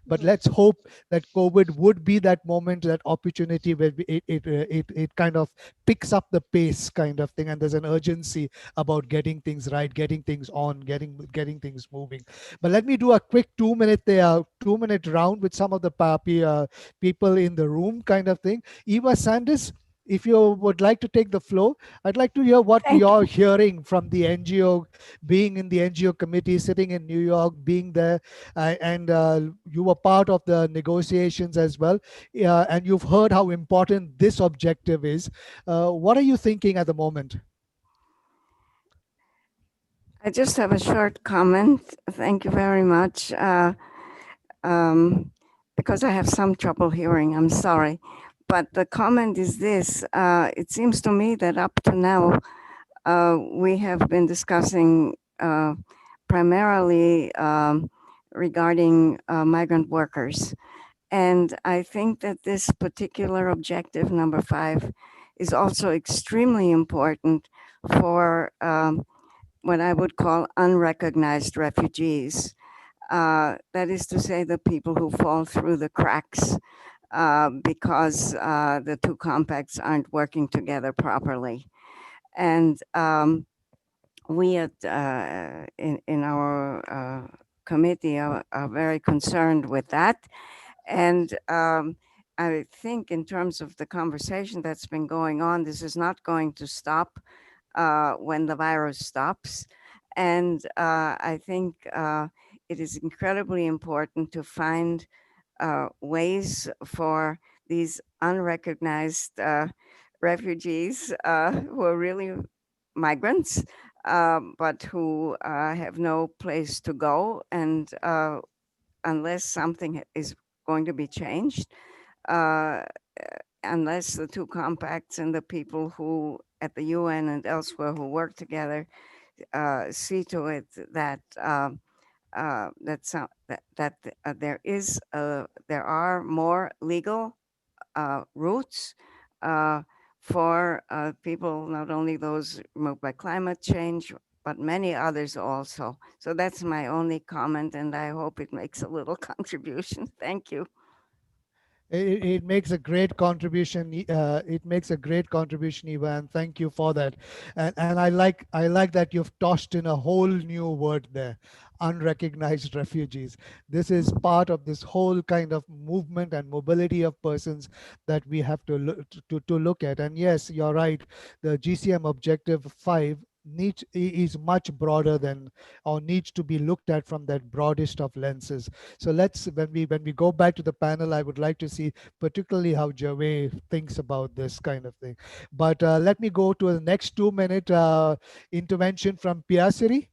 But let's hope that COVID would be that moment, that opportunity where it kind of picks up the pace, kind of thing, and there's an urgency about getting things right, getting things on, getting things moving. But let me do a quick 2-minute round with some of the people in the room, kind of thing. Eva Sanders, if you would like to take the floor, I'd like to hear what you're hearing from the NGO, being in the NGO committee, sitting in New York, being there, and you were part of the negotiations as well, and you've heard how important this objective is. What are you thinking at the moment? I just have a short comment. Thank you very much. Because I have some trouble hearing, I'm sorry. But the comment is this: it seems to me that up to now, we have been discussing primarily regarding migrant workers. And I think that this particular objective, number 5, is also extremely important for what I would call unrecognized refugees. That is to say, the people who fall through the cracks because the two compacts aren't working together properly. And we in our committee are very concerned with that. And I think in terms of the conversation that's been going on, this is not going to stop when the virus stops. And I think it is incredibly important to find ways for these unrecognized refugees who are really migrants, but who have no place to go. And unless something is going to be changed, unless the two compacts and the people who at the UN and elsewhere who work together see to it that there are more legal routes for people, not only those moved by climate change, but many others also. So that's my only comment, and I hope it makes a little contribution. Thank you. It makes a great contribution. It makes a great contribution, Eva, and thank you for that. And I like that you've tossed in a whole new word there, unrecognized refugees. This is part of this whole kind of movement and mobility of persons that we have to look at. And yes, you're right. The GCM Objective 5 is much broader than, or needs to be looked at from that broadest of lenses. So let's, when we go back to the panel, I would like to see particularly how Javed thinks about this kind of thing. But let me go to the next 2-minute intervention from Piasiri.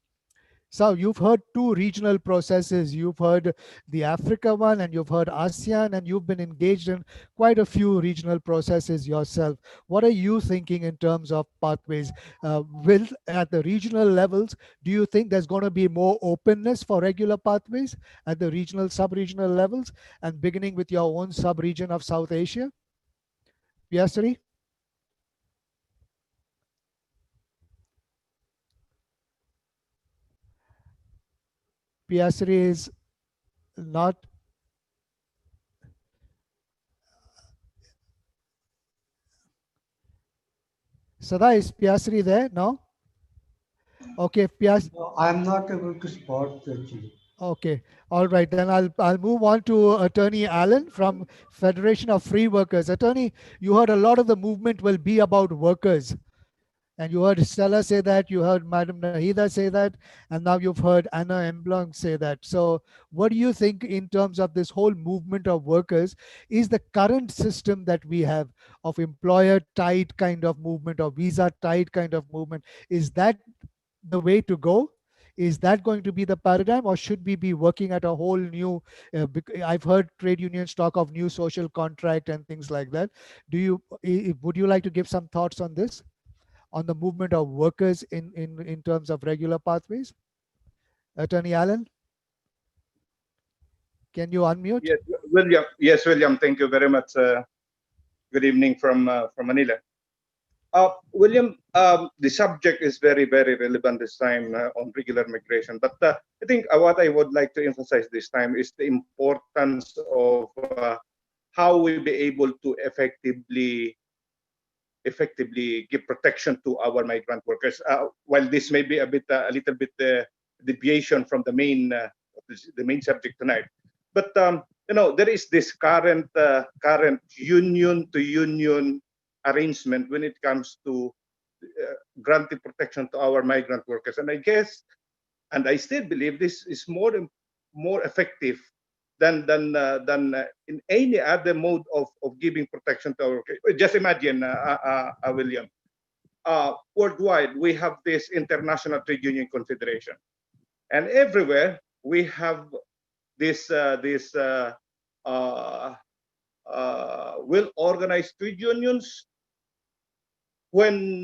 So you've heard two regional processes. You've heard the Africa one and you've heard ASEAN, and you've been engaged in quite a few regional processes yourself. What are you thinking in terms of pathways? Will, at the regional levels, do you think there's going to be more openness for regular pathways at the regional, sub-regional levels, and beginning with your own sub-region of South Asia? Piasiri? Piasiri is not. Sada, is Piasri there? No? Okay, Pias. No, I'm not able to spot actually. Okay, all right. Then I'll move on to Attorney Allen from Federation of Free Workers. Attorney, you heard a lot of the movement will be about workers. And you heard Stella say that, you heard Madam Nahida say that, and now you've heard Anna Emblong say that. So what do you think in terms of this whole movement of workers? Is the current system that we have of employer-tied kind of movement or visa-tied kind of movement, is that the way to go? Is that going to be the paradigm, or should we be working at a whole new, I've heard trade unions talk of new social contract and things like that. Would you like to give some thoughts on this? On the movement of workers in terms of regular pathways? Attorney Allen, can you unmute? Yes, William. Yes, William. Thank you very much. Good evening from Manila. William, the subject is very, very relevant this time on regular migration. But I think what I would like to emphasize this time is the importance of how we be able to effectively give protection to our migrant workers. While this may be a little bit deviation from the main subject tonight, but you know, there is this current union to union arrangement when it comes to granting protection to our migrant workers, and I guess, and I still believe this is more effective than in any other mode of giving protection to our workers. Just imagine, William, worldwide we have this International Trade Union Confederation, and everywhere we have this well-organized trade unions. When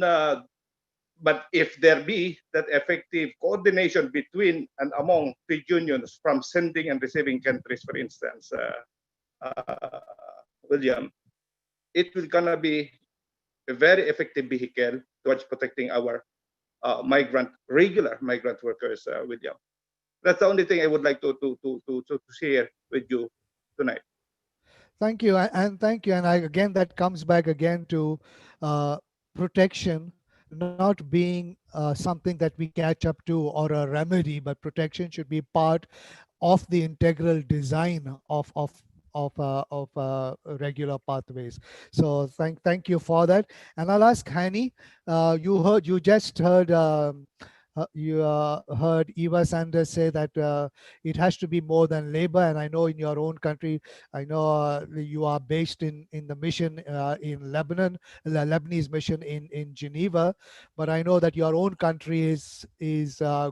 but if there be that effective coordination between and among trade unions from sending and receiving countries, for instance, William, it will gonna be a very effective vehicle towards protecting our regular migrant workers, William. That's the only thing I would like to share with you tonight. Thank you, and thank you. And again, that comes back again to protection not being something that we catch up to or a remedy, but protection should be part of the integral design of regular pathways. So thank you for that. And I'll ask Hani. You just heard. You heard Eva Sanders say that it has to be more than labor, and I know in your own country, I know you are based in the mission in Lebanon, the Lebanese mission in Geneva, but I know that your own country is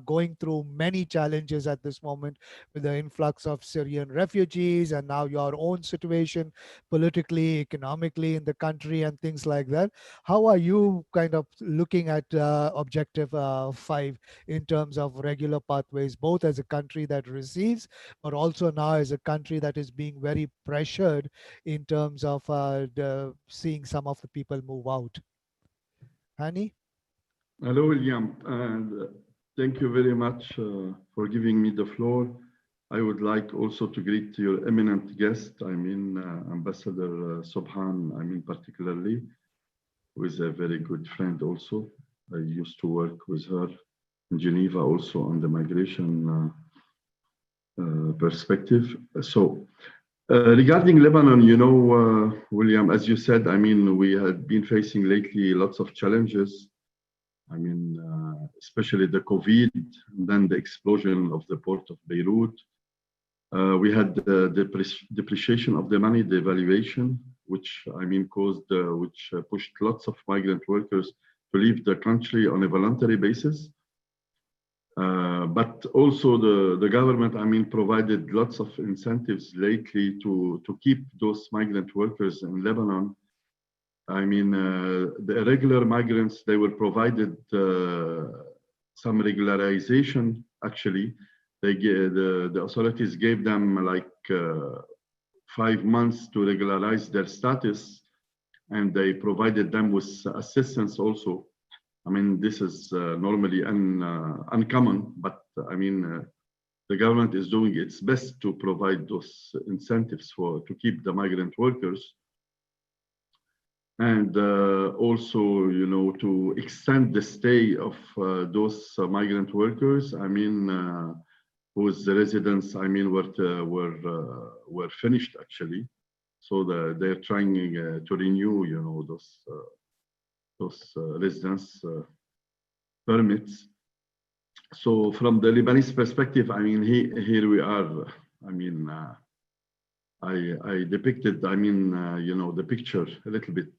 going through many challenges at this moment with the influx of Syrian refugees and now your own situation politically, economically in the country and things like that. How are you kind of looking at Objective 5 in terms of regular pathways, both as a country that receives, but also now as a country that is being very pressured in terms of seeing some of the people move out? Hani? Hello, William, and thank you very much for giving me the floor. I would like also to greet your eminent guest, Ambassador Subhan, particularly, who is a very good friend also. I used to work with her in Geneva also on the migration perspective. So regarding Lebanon, you know, William, as you said, we have been facing lately lots of challenges. Especially the COVID, and then the explosion of the port of Beirut. We had the depreciation of the money, the devaluation, which pushed lots of migrant workers to leave the country on a voluntary basis. But also the government, provided lots of incentives lately to keep those migrant workers in Lebanon. The irregular migrants, they were provided some regularization. Actually, the authorities gave them like 5 months to regularize their status, and they provided them with assistance also. This is normally uncommon, but the government is doing its best to provide those incentives to keep the migrant workers. and also, you know, to extend the stay of those migrant workers. I mean, whose residence, I mean, were finished actually. So they're trying to renew, you know, those residence permits. So from the Lebanese perspective, I mean, here we are. I mean, I depicted, I mean, you know, the picture a little bit.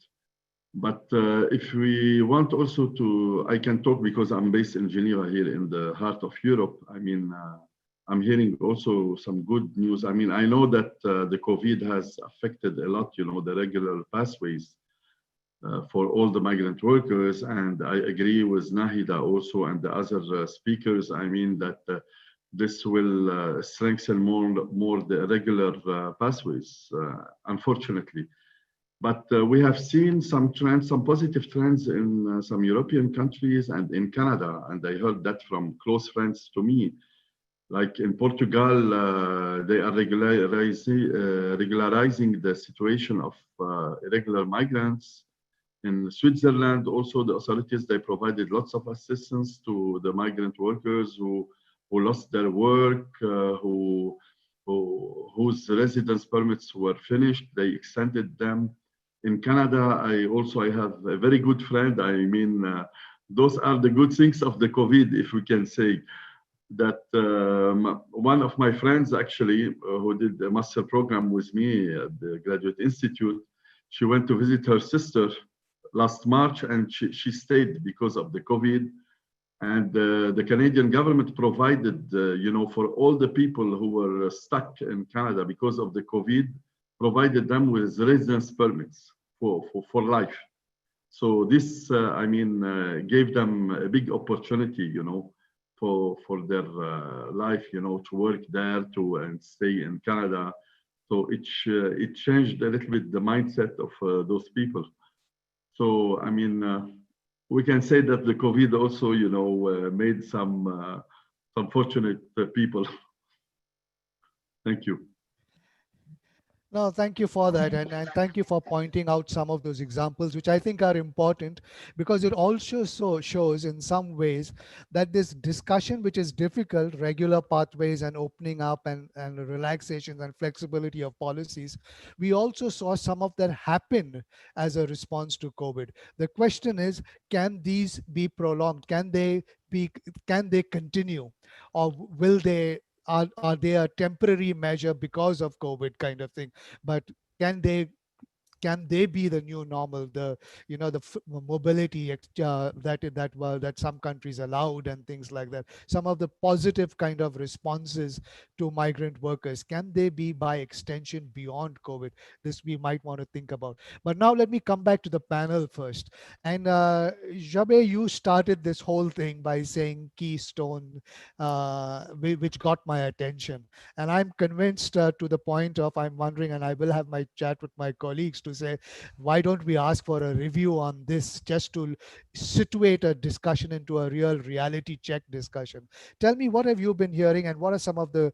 But if we want also to, I can talk because I'm based in Geneva here in the heart of Europe. I mean, I'm hearing also some good news. I mean, I know that the COVID has affected a lot, you know, the regular pathways for all the migrant workers. And I agree with Nahida also and the other speakers. I mean, that this will strengthen more the regular pathways, unfortunately. But we have seen some trends, some positive trends in some European countries and in Canada. And I heard that from close friends to me. Like in Portugal, they are regularizing the situation of irregular migrants. In Switzerland, also the authorities, they provided lots of assistance to the migrant workers who lost their work, whose residence permits were finished. They extended them. In Canada, I have a very good friend. I mean, those are the good things of the COVID, if we can say. That one of my friends actually, who did a master program with me at the Graduate Institute, she went to visit her sister last March, and she stayed because of the COVID. And the Canadian government provided, you know, for all the people who were stuck in Canada because of the COVID, provided them with residence permits for life. So this, I mean, gave them a big opportunity, you know, for their life, you know, to work there, and stay in Canada. So it changed a little bit the mindset of those people. So, I mean, we can say that the COVID also, you know, made some fortunate people. Thank you. No, thank you for that. And thank you for pointing out some of those examples, which I think are important, because it also shows in some ways that this discussion, which is difficult, regular pathways and opening up and relaxations and flexibility of policies, we also saw some of that happen as a response to COVID. The question is, can these be prolonged? Can they continue? Or will they, are they a temporary measure because of COVID kind of thing? But can they be the new normal, the, you know, the mobility that some countries allowed and things like that, some of the positive kind of responses to migrant workers, can they be by extension beyond COVID? This we might want to think about. But now let me come back to the panel first. And Jabe, you started this whole thing by saying keystone, which got my attention, and I'm convinced to the point of, I'm wondering, and I will have my chat with my colleagues to say, why don't we ask for a review on this, just to situate a discussion into a real reality check discussion. Tell me, what have you been hearing, and what are some of the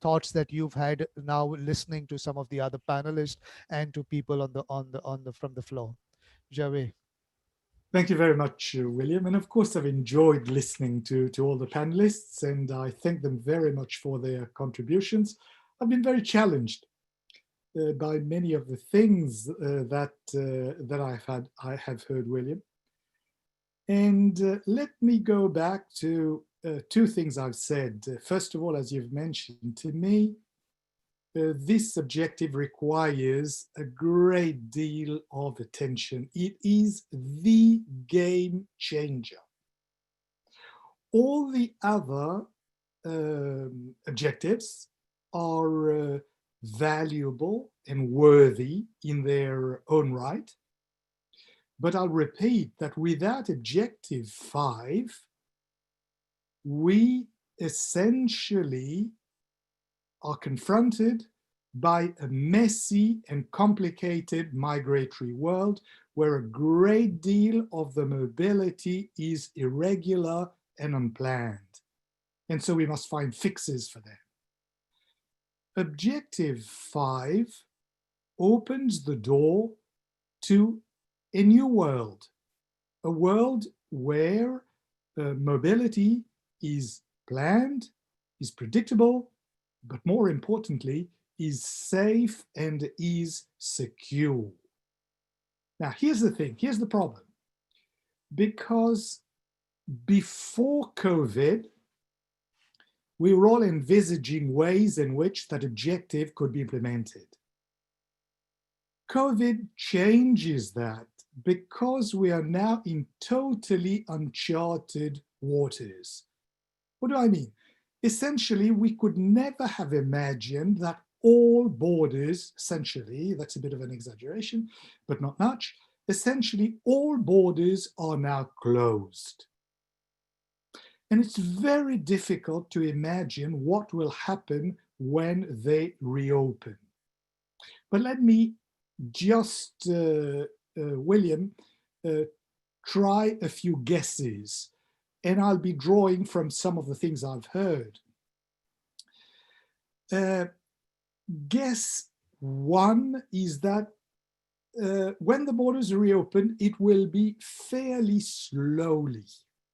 thoughts that you've had now listening to some of the other panelists and to people from the floor? Javed. Thank you very much, William. And of course, I've enjoyed listening to all the panelists, and I thank them very much for their contributions. I've been very challenged by many of the things that I have heard, William. And let me go back to two things I've said. First of all, as you've mentioned, to me, this objective requires a great deal of attention. It is the game changer. All the other objectives are valuable and worthy in their own right. But I'll repeat that without Objective 5, we essentially are confronted by a messy and complicated migratory world where a great deal of the mobility is irregular and unplanned. And so we must find fixes for that. Objective 5 opens the door to a new world, a world where mobility is planned, is predictable, but more importantly, is safe and is secure. Now, here's the thing, here's the problem. Because before COVID, we were all envisaging ways in which that objective could be implemented. COVID changes that because we are now in totally uncharted waters. What do I mean? Essentially, we could never have imagined that all borders, essentially, that's a bit of an exaggeration, but not much, essentially all borders are now closed. And it's very difficult to imagine what will happen when they reopen. But let me just, William, try a few guesses, and I'll be drawing from some of the things I've heard. Guess one is that when the borders reopen, it will be fairly slowly.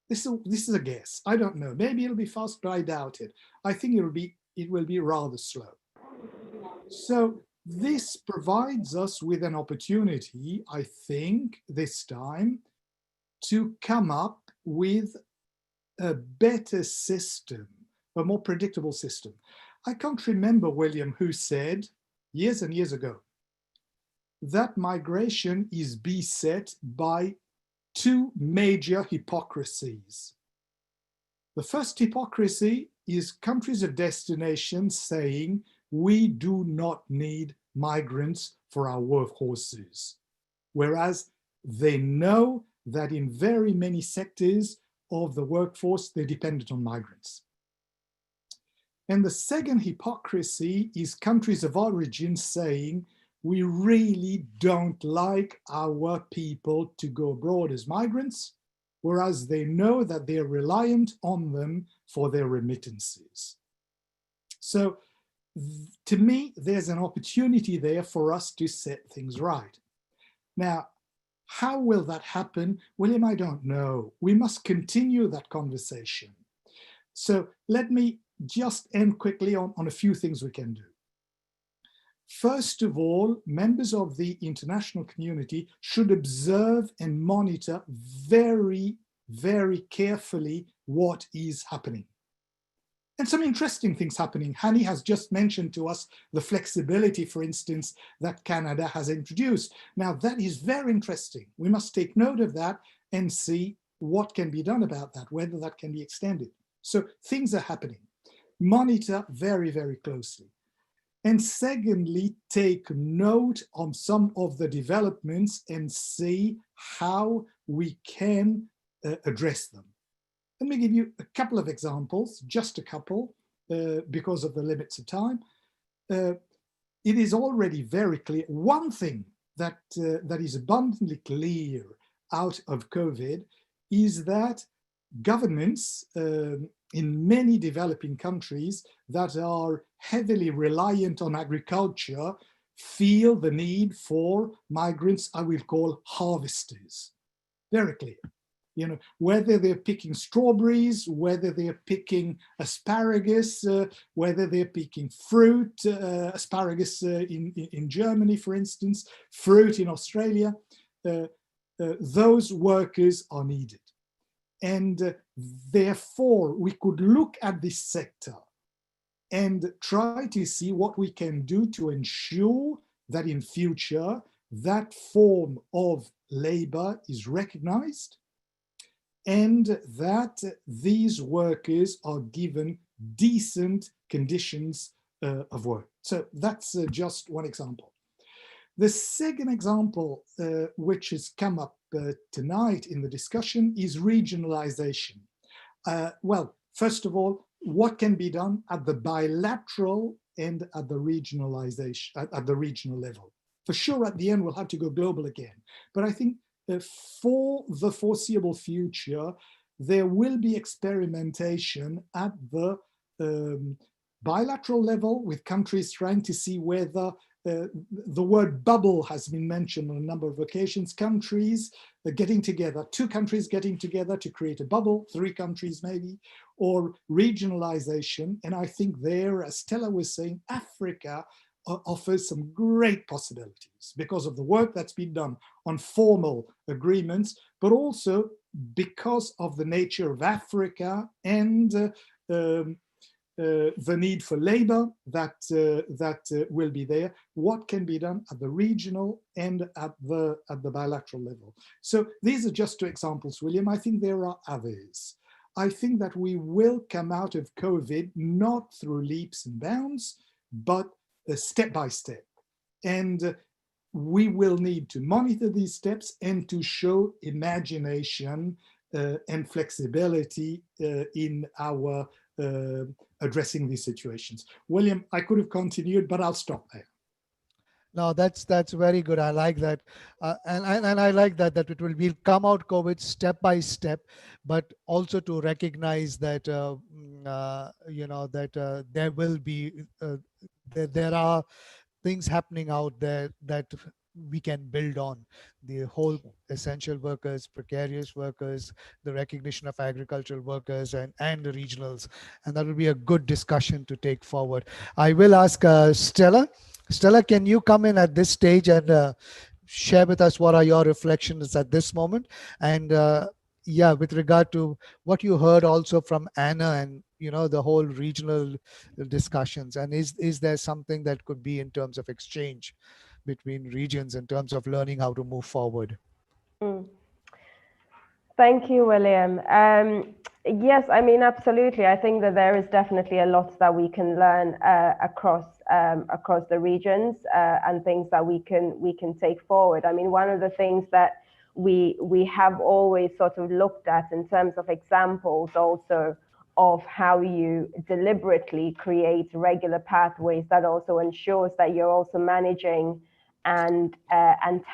This is a guess. I don't know. Maybe it'll be fast, but I doubt it. I think it will be rather slow. So this provides us with an opportunity, I think, this time, to come up with a better system, a more predictable system. I can't remember, William, who said years and years ago that migration is beset by two major hypocrisies. The first hypocrisy is countries of destination saying, we do not need migrants for our workhorses, whereas they know that in very many sectors of the workforce, they're dependent on migrants. And the second hypocrisy is countries of origin saying, we really don't like our people to go abroad as migrants, whereas they know that they're reliant on them for their remittances. So to me, there's an opportunity there for us to set things right. Now, how will that happen? William, I don't know. We must continue that conversation. So let me just end quickly on a few things we can do. First of all, members of the international community should observe and monitor very, very carefully what is happening. And some interesting things happening. Hani has just mentioned to us the flexibility, for instance, that Canada has introduced. Now, that is very interesting. We must take note of that and see what can be done about that, whether that can be extended. So things are happening. Monitor very, very closely. And secondly, take note on some of the developments and see how we can address them. Let me give you a couple of examples, just a couple, because of the limits of time. It is already very clear. One thing that is abundantly clear out of COVID is that governments in many developing countries that are heavily reliant on agriculture feel the need for migrants I will call harvesters. Very clear. You know, whether they're picking strawberries, whether they're picking asparagus, whether they're picking fruit, asparagus in Germany, for instance, fruit in Australia, those workers are needed. And therefore, we could look at this sector and try to see what we can do to ensure that in future, that form of labor is recognized and that these workers are given decent conditions of work. So that's just one example. The second example, which has come up tonight in the discussion, is regionalization. Well, first of all, what can be done at the bilateral and at the regionalization, at the regional level? For sure, at the end, we'll have to go global again. But I think for the foreseeable future, there will be experimentation at the bilateral level with countries trying to see whether the word bubble has been mentioned on a number of occasions. Countries getting together, 2 countries getting together to create a bubble, 3 countries maybe, or regionalization. And I think there, as Stella was saying, Africa offers some great possibilities because of the work that's been done on formal agreements, but also because of the nature of Africa and the need for labor that will be there. What can be done at the regional and at the bilateral level? So these are just 2 examples, William. I think there are others. I think that we will come out of COVID not through leaps and bounds, but step by step. And we will need to monitor these steps and to show imagination and flexibility in our addressing these situations. William, I could have continued, but I'll stop there. No, that's very good. I like that, and I like that it will come out COVID step by step, but also to recognize that you know that there will be there are things happening out there that we can build on. The whole essential workers, precarious workers, the recognition of agricultural workers and the regionals. And that will be a good discussion to take forward. I will ask Stella. Stella, can you come in at this stage and share with us what are your reflections at this moment? And yeah, with regard to what you heard also from Anna and the whole regional discussions, and is there something that could be in terms of exchange between regions in terms of learning how to move forward? Thank you, William. Yes, I mean, absolutely. I think that there is definitely a lot that we can learn across the regions and things that we can take forward. I mean, one of the things that we have always sort of looked at in terms of examples also of how you deliberately create regular pathways that also ensures that you're also managing and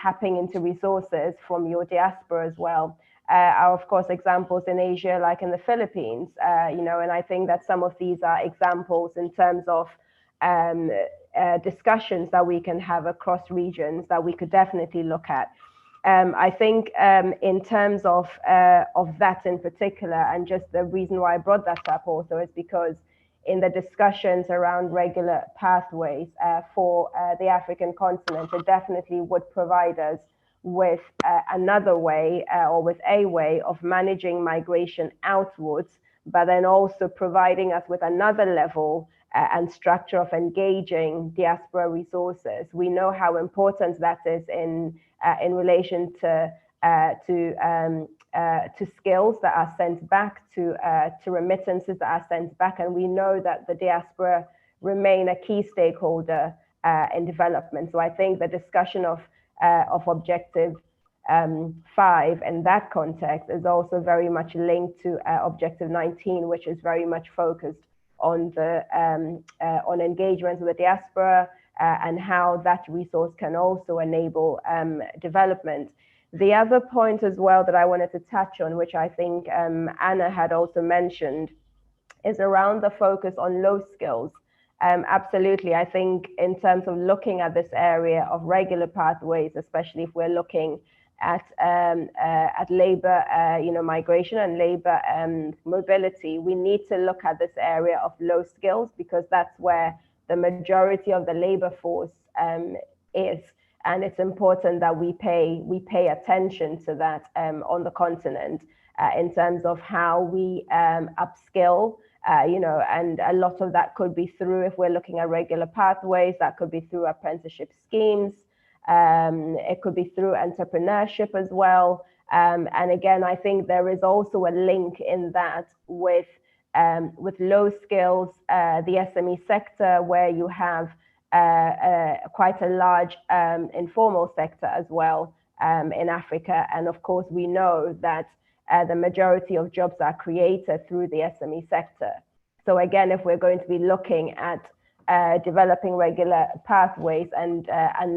tapping into resources from your diaspora as well. Are of course examples in Asia, like in the Philippines, and I think that some of these are examples in terms of discussions that we can have across regions that we could definitely look at. I think in terms of that in particular, and just the reason why I brought that up also is because in the discussions around regular pathways for the African continent, it definitely would provide us with another way or with a way of managing migration outwards, but then also providing us with another level and structure of engaging diaspora resources. We know how important that is in relation to skills that are sent back, to remittances that are sent back, and we know that the diaspora remain a key stakeholder in development. So I think the discussion of Objective 5 in that context is also very much linked to Objective 19, which is very much focused on the on engagement with the diaspora and how that resource can also enable development. The other point as well that I wanted to touch on, which I think Anna had also mentioned, is around the focus on low skills. Absolutely, I think in terms of looking at this area of regular pathways, especially if we're looking at labor, migration and labor mobility, we need to look at this area of low skills because that's where the majority of the labor force is, and it's important that we pay attention to that on the continent in terms of how we upskill. And a lot of that could be through, if we're looking at regular pathways, that could be through apprenticeship schemes. It could be through entrepreneurship as well. And again, I think there is also a link in that with low skills, the SME sector, where you have quite a large informal sector as well in Africa. And of course, we know that the majority of jobs are created through the SME sector. So again, if we're going to be looking at developing regular pathways and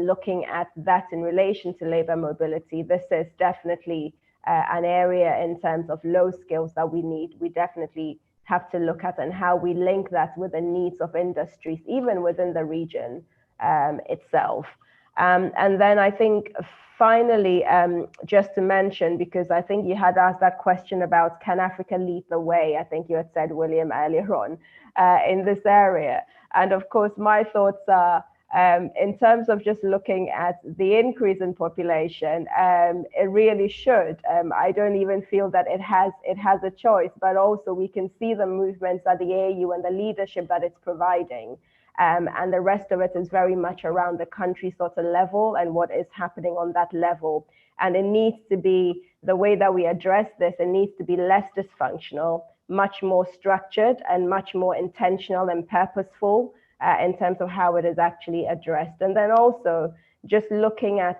looking at that in relation to labor mobility, this is definitely an area in terms of low skills that we definitely have to look at, and how we link that with the needs of industries, even within the region, itself. And then I think finally, just to mention, because I think you had asked that question about can Africa lead the way? I think you had said, William, earlier on in this area. And of course, my thoughts are, in terms of just looking at the increase in population, it really should. I don't even feel that it has a choice, but also we can see the movements that the AU and the leadership that it's providing. And the rest of it is very much around the country sort of level and what is happening on that level. And it needs to be, the way that we address this, it needs to be less dysfunctional, much more structured and much more intentional and purposeful in terms of how it is actually addressed. And then also just looking at,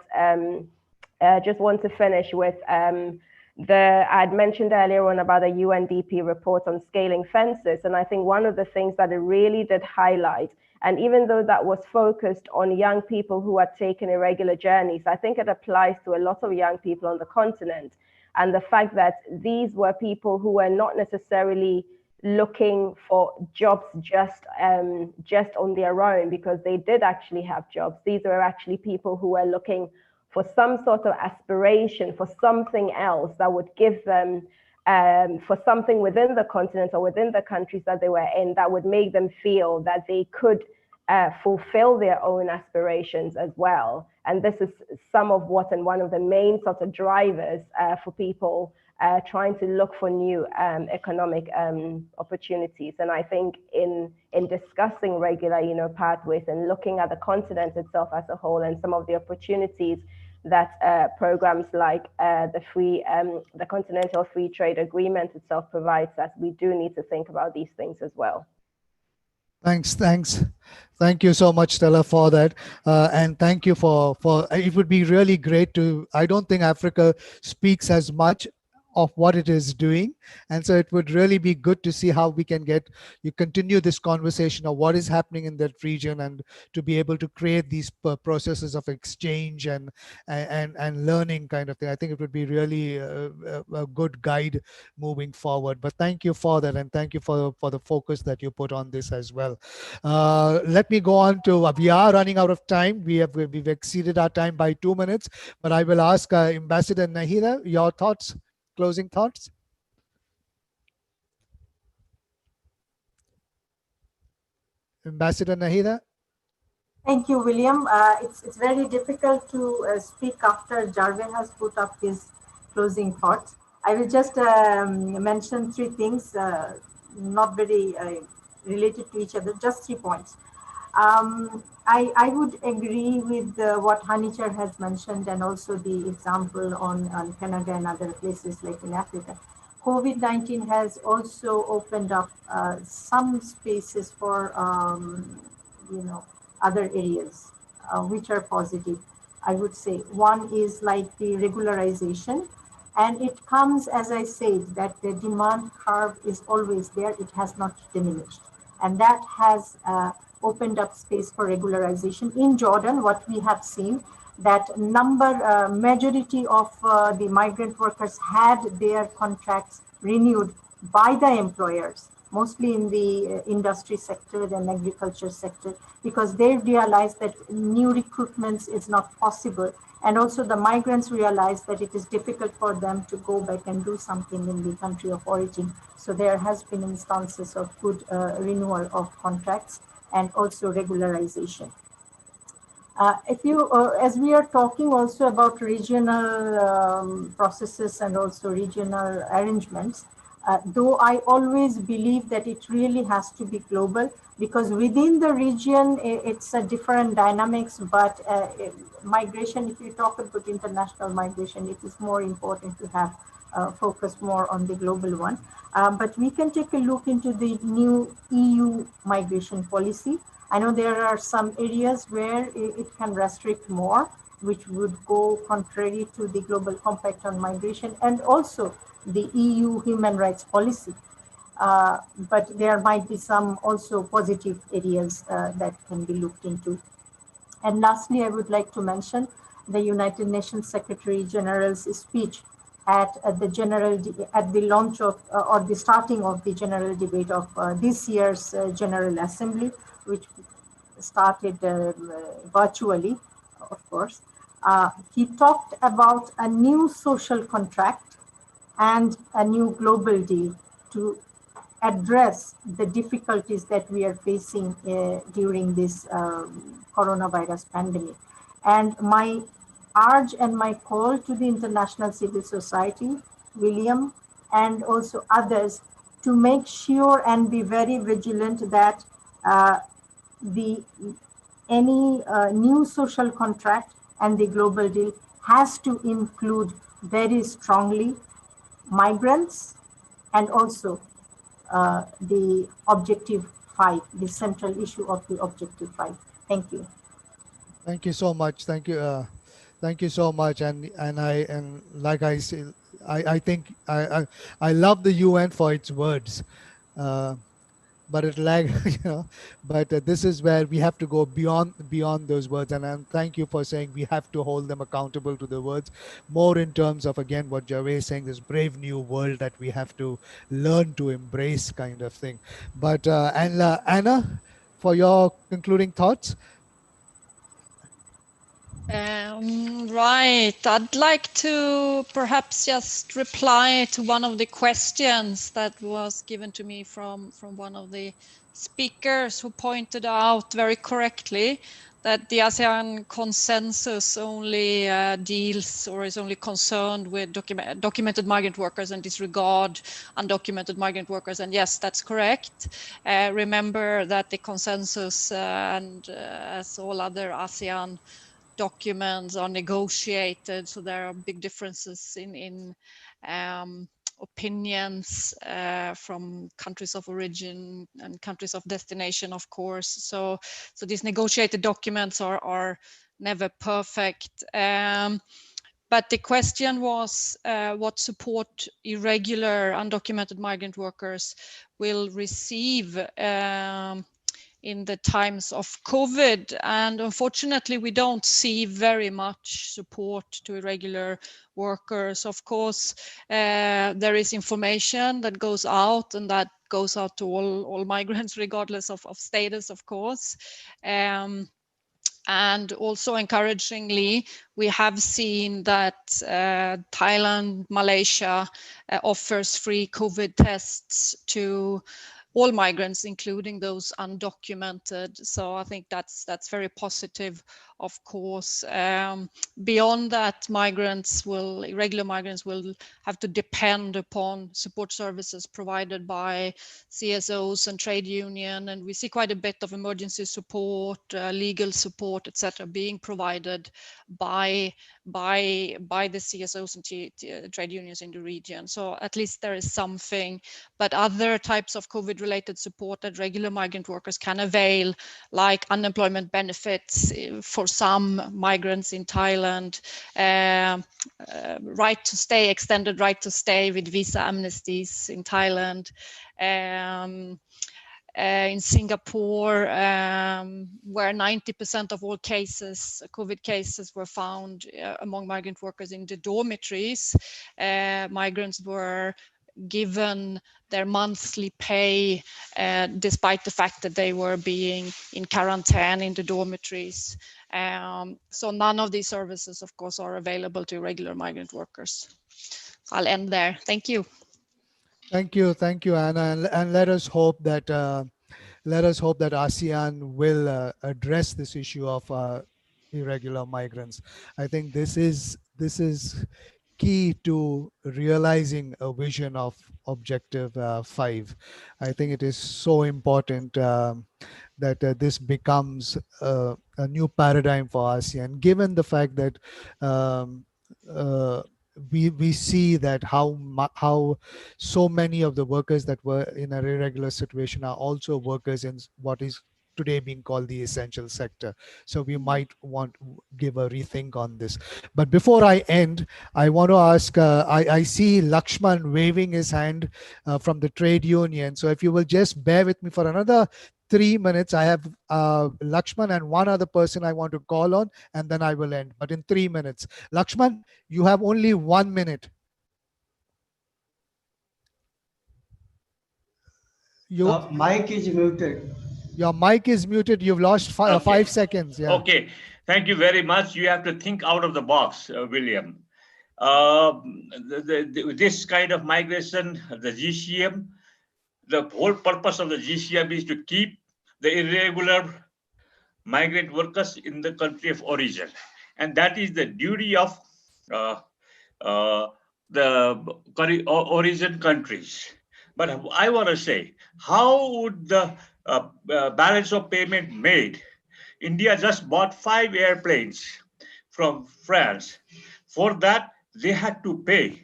just want to finish with I'd mentioned earlier on about a UNDP report on scaling fences. And I think one of the things that it really did highlight, and even though that was focused on young people who had taken irregular journeys, I think it applies to a lot of young people on the continent. And the fact that these were people who were not necessarily looking for jobs just on their own, because they did actually have jobs. These were actually people who were looking for some sort of aspiration, for something else that would give them, for something within the continent or within the countries that they were in, that would make them feel that they could fulfill their own aspirations as well. And this is some of what, and one of the main sort of drivers for people trying to look for new economic opportunities. And I think in discussing regular, pathways and looking at the continent itself as a whole and some of the opportunities that programs like the Continental Free Trade Agreement itself provides us, we do need to think about these things as well. Thanks. Thank you so much, Stella, for that. And thank you for it would be really great to, I don't think Africa speaks as much of what it is doing. And so it would really be good to see how we can continue this conversation of what is happening in that region, and to be able to create these processes of exchange and learning kind of thing. I think it would be really a good guide moving forward. But thank you for that, and thank you for the focus that you put on this as well. Let me go on to, we are running out of time. We've exceeded our time by 2 minutes, but I will ask Ambassador Nahida, your thoughts. Closing thoughts? Ambassador Nahida? Thank you, William. It's very difficult to speak after Jarve has put up his closing thoughts. I will just mention 3 things, not very related to each other, just 3 points. I would agree with what Hanichar has mentioned, and also the example on Canada and other places like in Africa. COVID-19 has also opened up some spaces for, other areas, which are positive, I would say. One is like the regularization, and it comes, as I said, that the demand curve is always there. It has not diminished. And that has opened up space for regularization. In Jordan, what we have seen, that majority of the migrant workers had their contracts renewed by the employers, mostly in the industry sector and agriculture sector, because they realized that new recruitments is not possible. And also the migrants realized that it is difficult for them to go back and do something in the country of origin. So there has been instances of good renewal of contracts and also regularization. As we are talking also about regional processes and also regional arrangements, though I always believe that it really has to be global, because within the region, it's a different dynamics, but migration, if you talk about international migration, it is more important to have focus more on the global one. But we can take a look into the new EU migration policy. I know there are some areas where it can restrict more, which would go contrary to the Global Compact on Migration and also the EU human rights policy. But there might be some also positive areas that can be looked into. And lastly, I would like to mention the United Nations Secretary General's speech at the launch of or the starting of the general debate of this year's General Assembly, which started virtually, of course. He talked about a new social contract and a new global deal to address the difficulties that we are facing during this coronavirus pandemic. And my urge and my call to the international civil society, William, and also others, to make sure and be very vigilant that any new social contract and the global deal has to include very strongly migrants and also the Objective 5, the central issue of the Objective 5. Thank you. Thank you so much. Thank you. Thank you so much. And like I say, I think I love the UN for its words, but it but this is where we have to go beyond those words. And thank you for saying we have to hold them accountable to the words, more in terms of, again, what Javed is saying, this brave new world that we have to learn to embrace, kind of thing. But Anna, for your concluding thoughts. Right. I'd like to perhaps just reply to one of the questions that was given to me from one of the speakers, who pointed out very correctly that the ASEAN consensus only deals or is only concerned with documented migrant workers and disregard undocumented migrant workers. And yes, that's correct. Remember that the consensus and as all other ASEAN documents are negotiated, so there are big differences in opinions from countries of origin and countries of destination, of course. So these negotiated documents are never perfect. But the question was what support irregular undocumented migrant workers will receive in the times of COVID. And unfortunately, we don't see very much support to irregular workers. Of course, there is information that goes out, and that goes out to all migrants, regardless of status, of course. And also, encouragingly, we have seen that Thailand, Malaysia offers free COVID tests to all migrants, including those undocumented. So I think that's very positive, of course. Beyond that, irregular migrants will have to depend upon support services provided by CSOs and trade union. And we see quite a bit of emergency support, legal support, etc., being provided by the CSOs and trade unions in the region. So at least there is something. But other types of COVID-related support that regular migrant workers can avail, like unemployment benefits for some migrants in Thailand, right to stay, extended right to stay with visa amnesties in Thailand, in Singapore, where 90% of all cases, COVID cases, were found among migrant workers in the dormitories. Migrants were given their monthly pay despite the fact that they were being in quarantine in the dormitories. So none of these services, of course, are available to regular migrant workers. I'll end there. Thank you. Thank you, Anna, and let us hope that ASEAN will address this issue of irregular migrants. I think this is key to realizing a vision of Objective 5. I think it is so important that this becomes a new paradigm for ASEAN, given the fact that we see that how so many of the workers that were in a irregular situation are also workers in what is today being called the essential sector. So we might want to give a rethink on this. But before I end, I want to ask, I see Lakshman waving his hand from the trade union. So if you will just bear with me for another 3 minutes, I have Lakshman and one other person I want to call on, and then I will end. But in 3 minutes, Lakshman, you have only 1 minute. The mic is muted. Your mic is muted. You've lost Okay. 5 seconds. Yeah. Okay. Thank you very much. You have to think out of the box, William. This kind of migration, the GCM, the whole purpose of the GCM is to keep the irregular migrant workers in the country of origin. And that is the duty of the origin countries. But I want to say, how would the balance of payment made? India just bought 5 airplanes from France. For that, they had to pay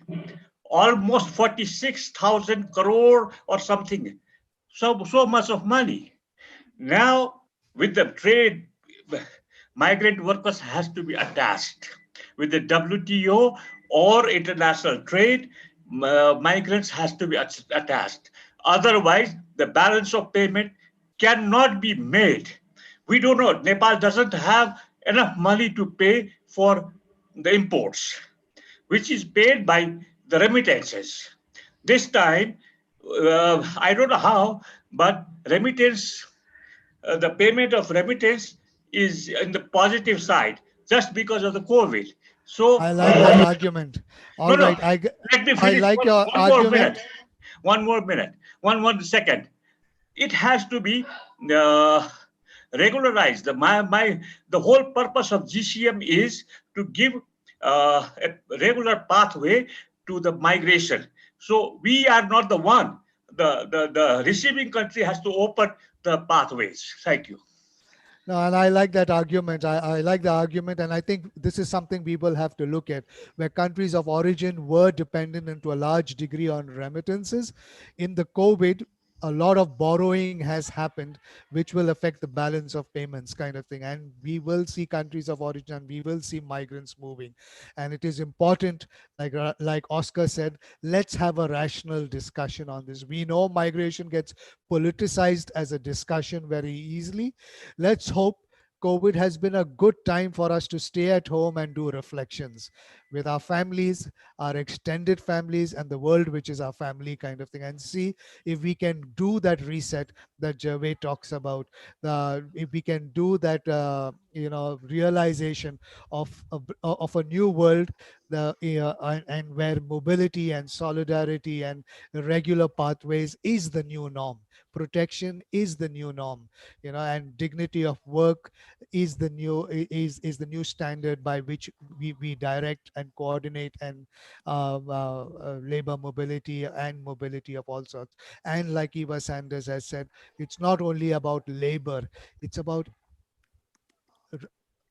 almost 46,000 crore or something. So much of money. Now, with the trade, migrant workers has to be attached. With the WTO or international trade, migrants has to be attached. Otherwise, the balance of payment cannot be made. We don't know. Nepal doesn't have enough money to pay for the imports, which is paid by the remittances. This time, I don't know how, but remittance, the payment of remittance is in the positive side just because of the COVID. So I like that argument. All right. Let me finish. I like your argument. One more second. It has to be regularized. The whole purpose of GCM is to give a regular pathway to the migration. So we are not the one. The receiving country has to open the pathways. Thank you. No, and I like that argument. I like the argument, and I think this is something we will have to look at, where countries of origin were dependent into a large degree on remittances. In the COVID, a lot of borrowing has happened, which will affect the balance of payments kind of thing. And we will see countries of origin, and we will see migrants moving. And it is important, like Oscar said, let's have a rational discussion on this. We know migration gets politicized as a discussion very easily. Let's hope COVID has been a good time for us to stay at home and do reflections with our families, our extended families, and the world, which is our family kind of thing, and see if we can do that reset that Gervais talks about. If we can do that, realization of a new world, and where mobility and solidarity and regular pathways is the new norm. Protection is the new norm, and dignity of work is the new standard by which we direct and coordinate and labor mobility and mobility of all sorts. And like Eva Sanders has said, it's not only about labor, it's about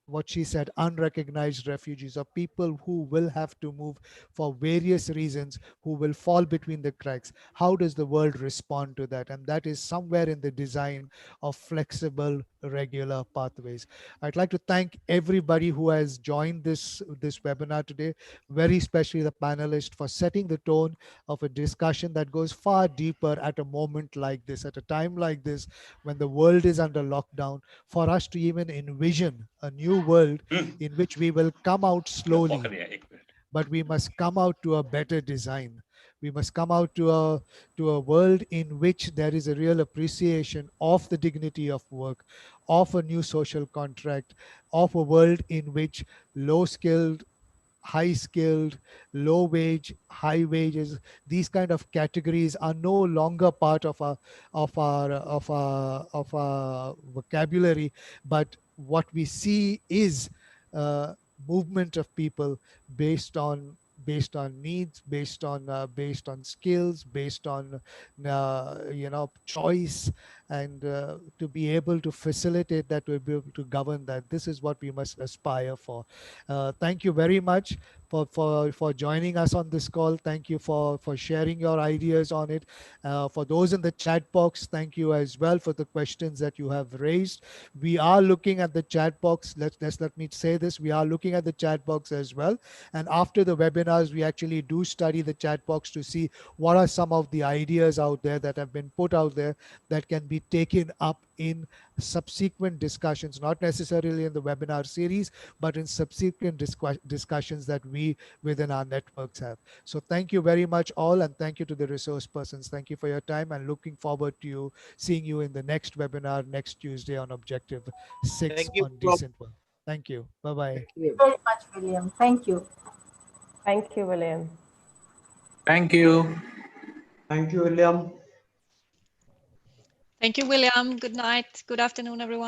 what she said, unrecognized refugees, or people who will have to move for various reasons, who will fall between the cracks. How does the world respond to that? And that is somewhere in the design of flexible, regular pathways. I'd like to thank everybody who has joined this webinar today, very especially the panelists, for setting the tone of a discussion that goes far deeper at a moment like this, at a time like this, when the world is under lockdown, for us to even envision a new world in which we will come out slowly, but we must come out to a better design. We must come out to a world in which there is a real appreciation of the dignity of work, of a new social contract, of a world in which low-skilled, high-skilled, low wage, high wages, these kind of categories are no longer part of our vocabulary, but what we see is movement of people based on needs, based on skills, based on choice, and to be able to facilitate that, to be able to govern that. This is what we must aspire for. Thank you very much for joining us on this call. Thank you for sharing your ideas on it. For those in the chat box, thank you as well for the questions that you have raised. We are looking at the chat box. Let me say this. We are looking at the chat box as well. And after the webinars, we actually do study the chat box to see what are some of the ideas out there that have been put out there that can be be taken up in subsequent discussions, not necessarily in the webinar series, but in subsequent discussions that we within our networks have. So thank you very much all, and thank you to the resource persons. Thank you for your time, and looking forward to seeing you in the next webinar next Tuesday on Objective 6 on decent work. Thank you. Bye-bye. Thank you very much, William. Thank you. Thank you, William. Thank you. Thank you, William. Thank you, William. Good night. Good afternoon, everyone.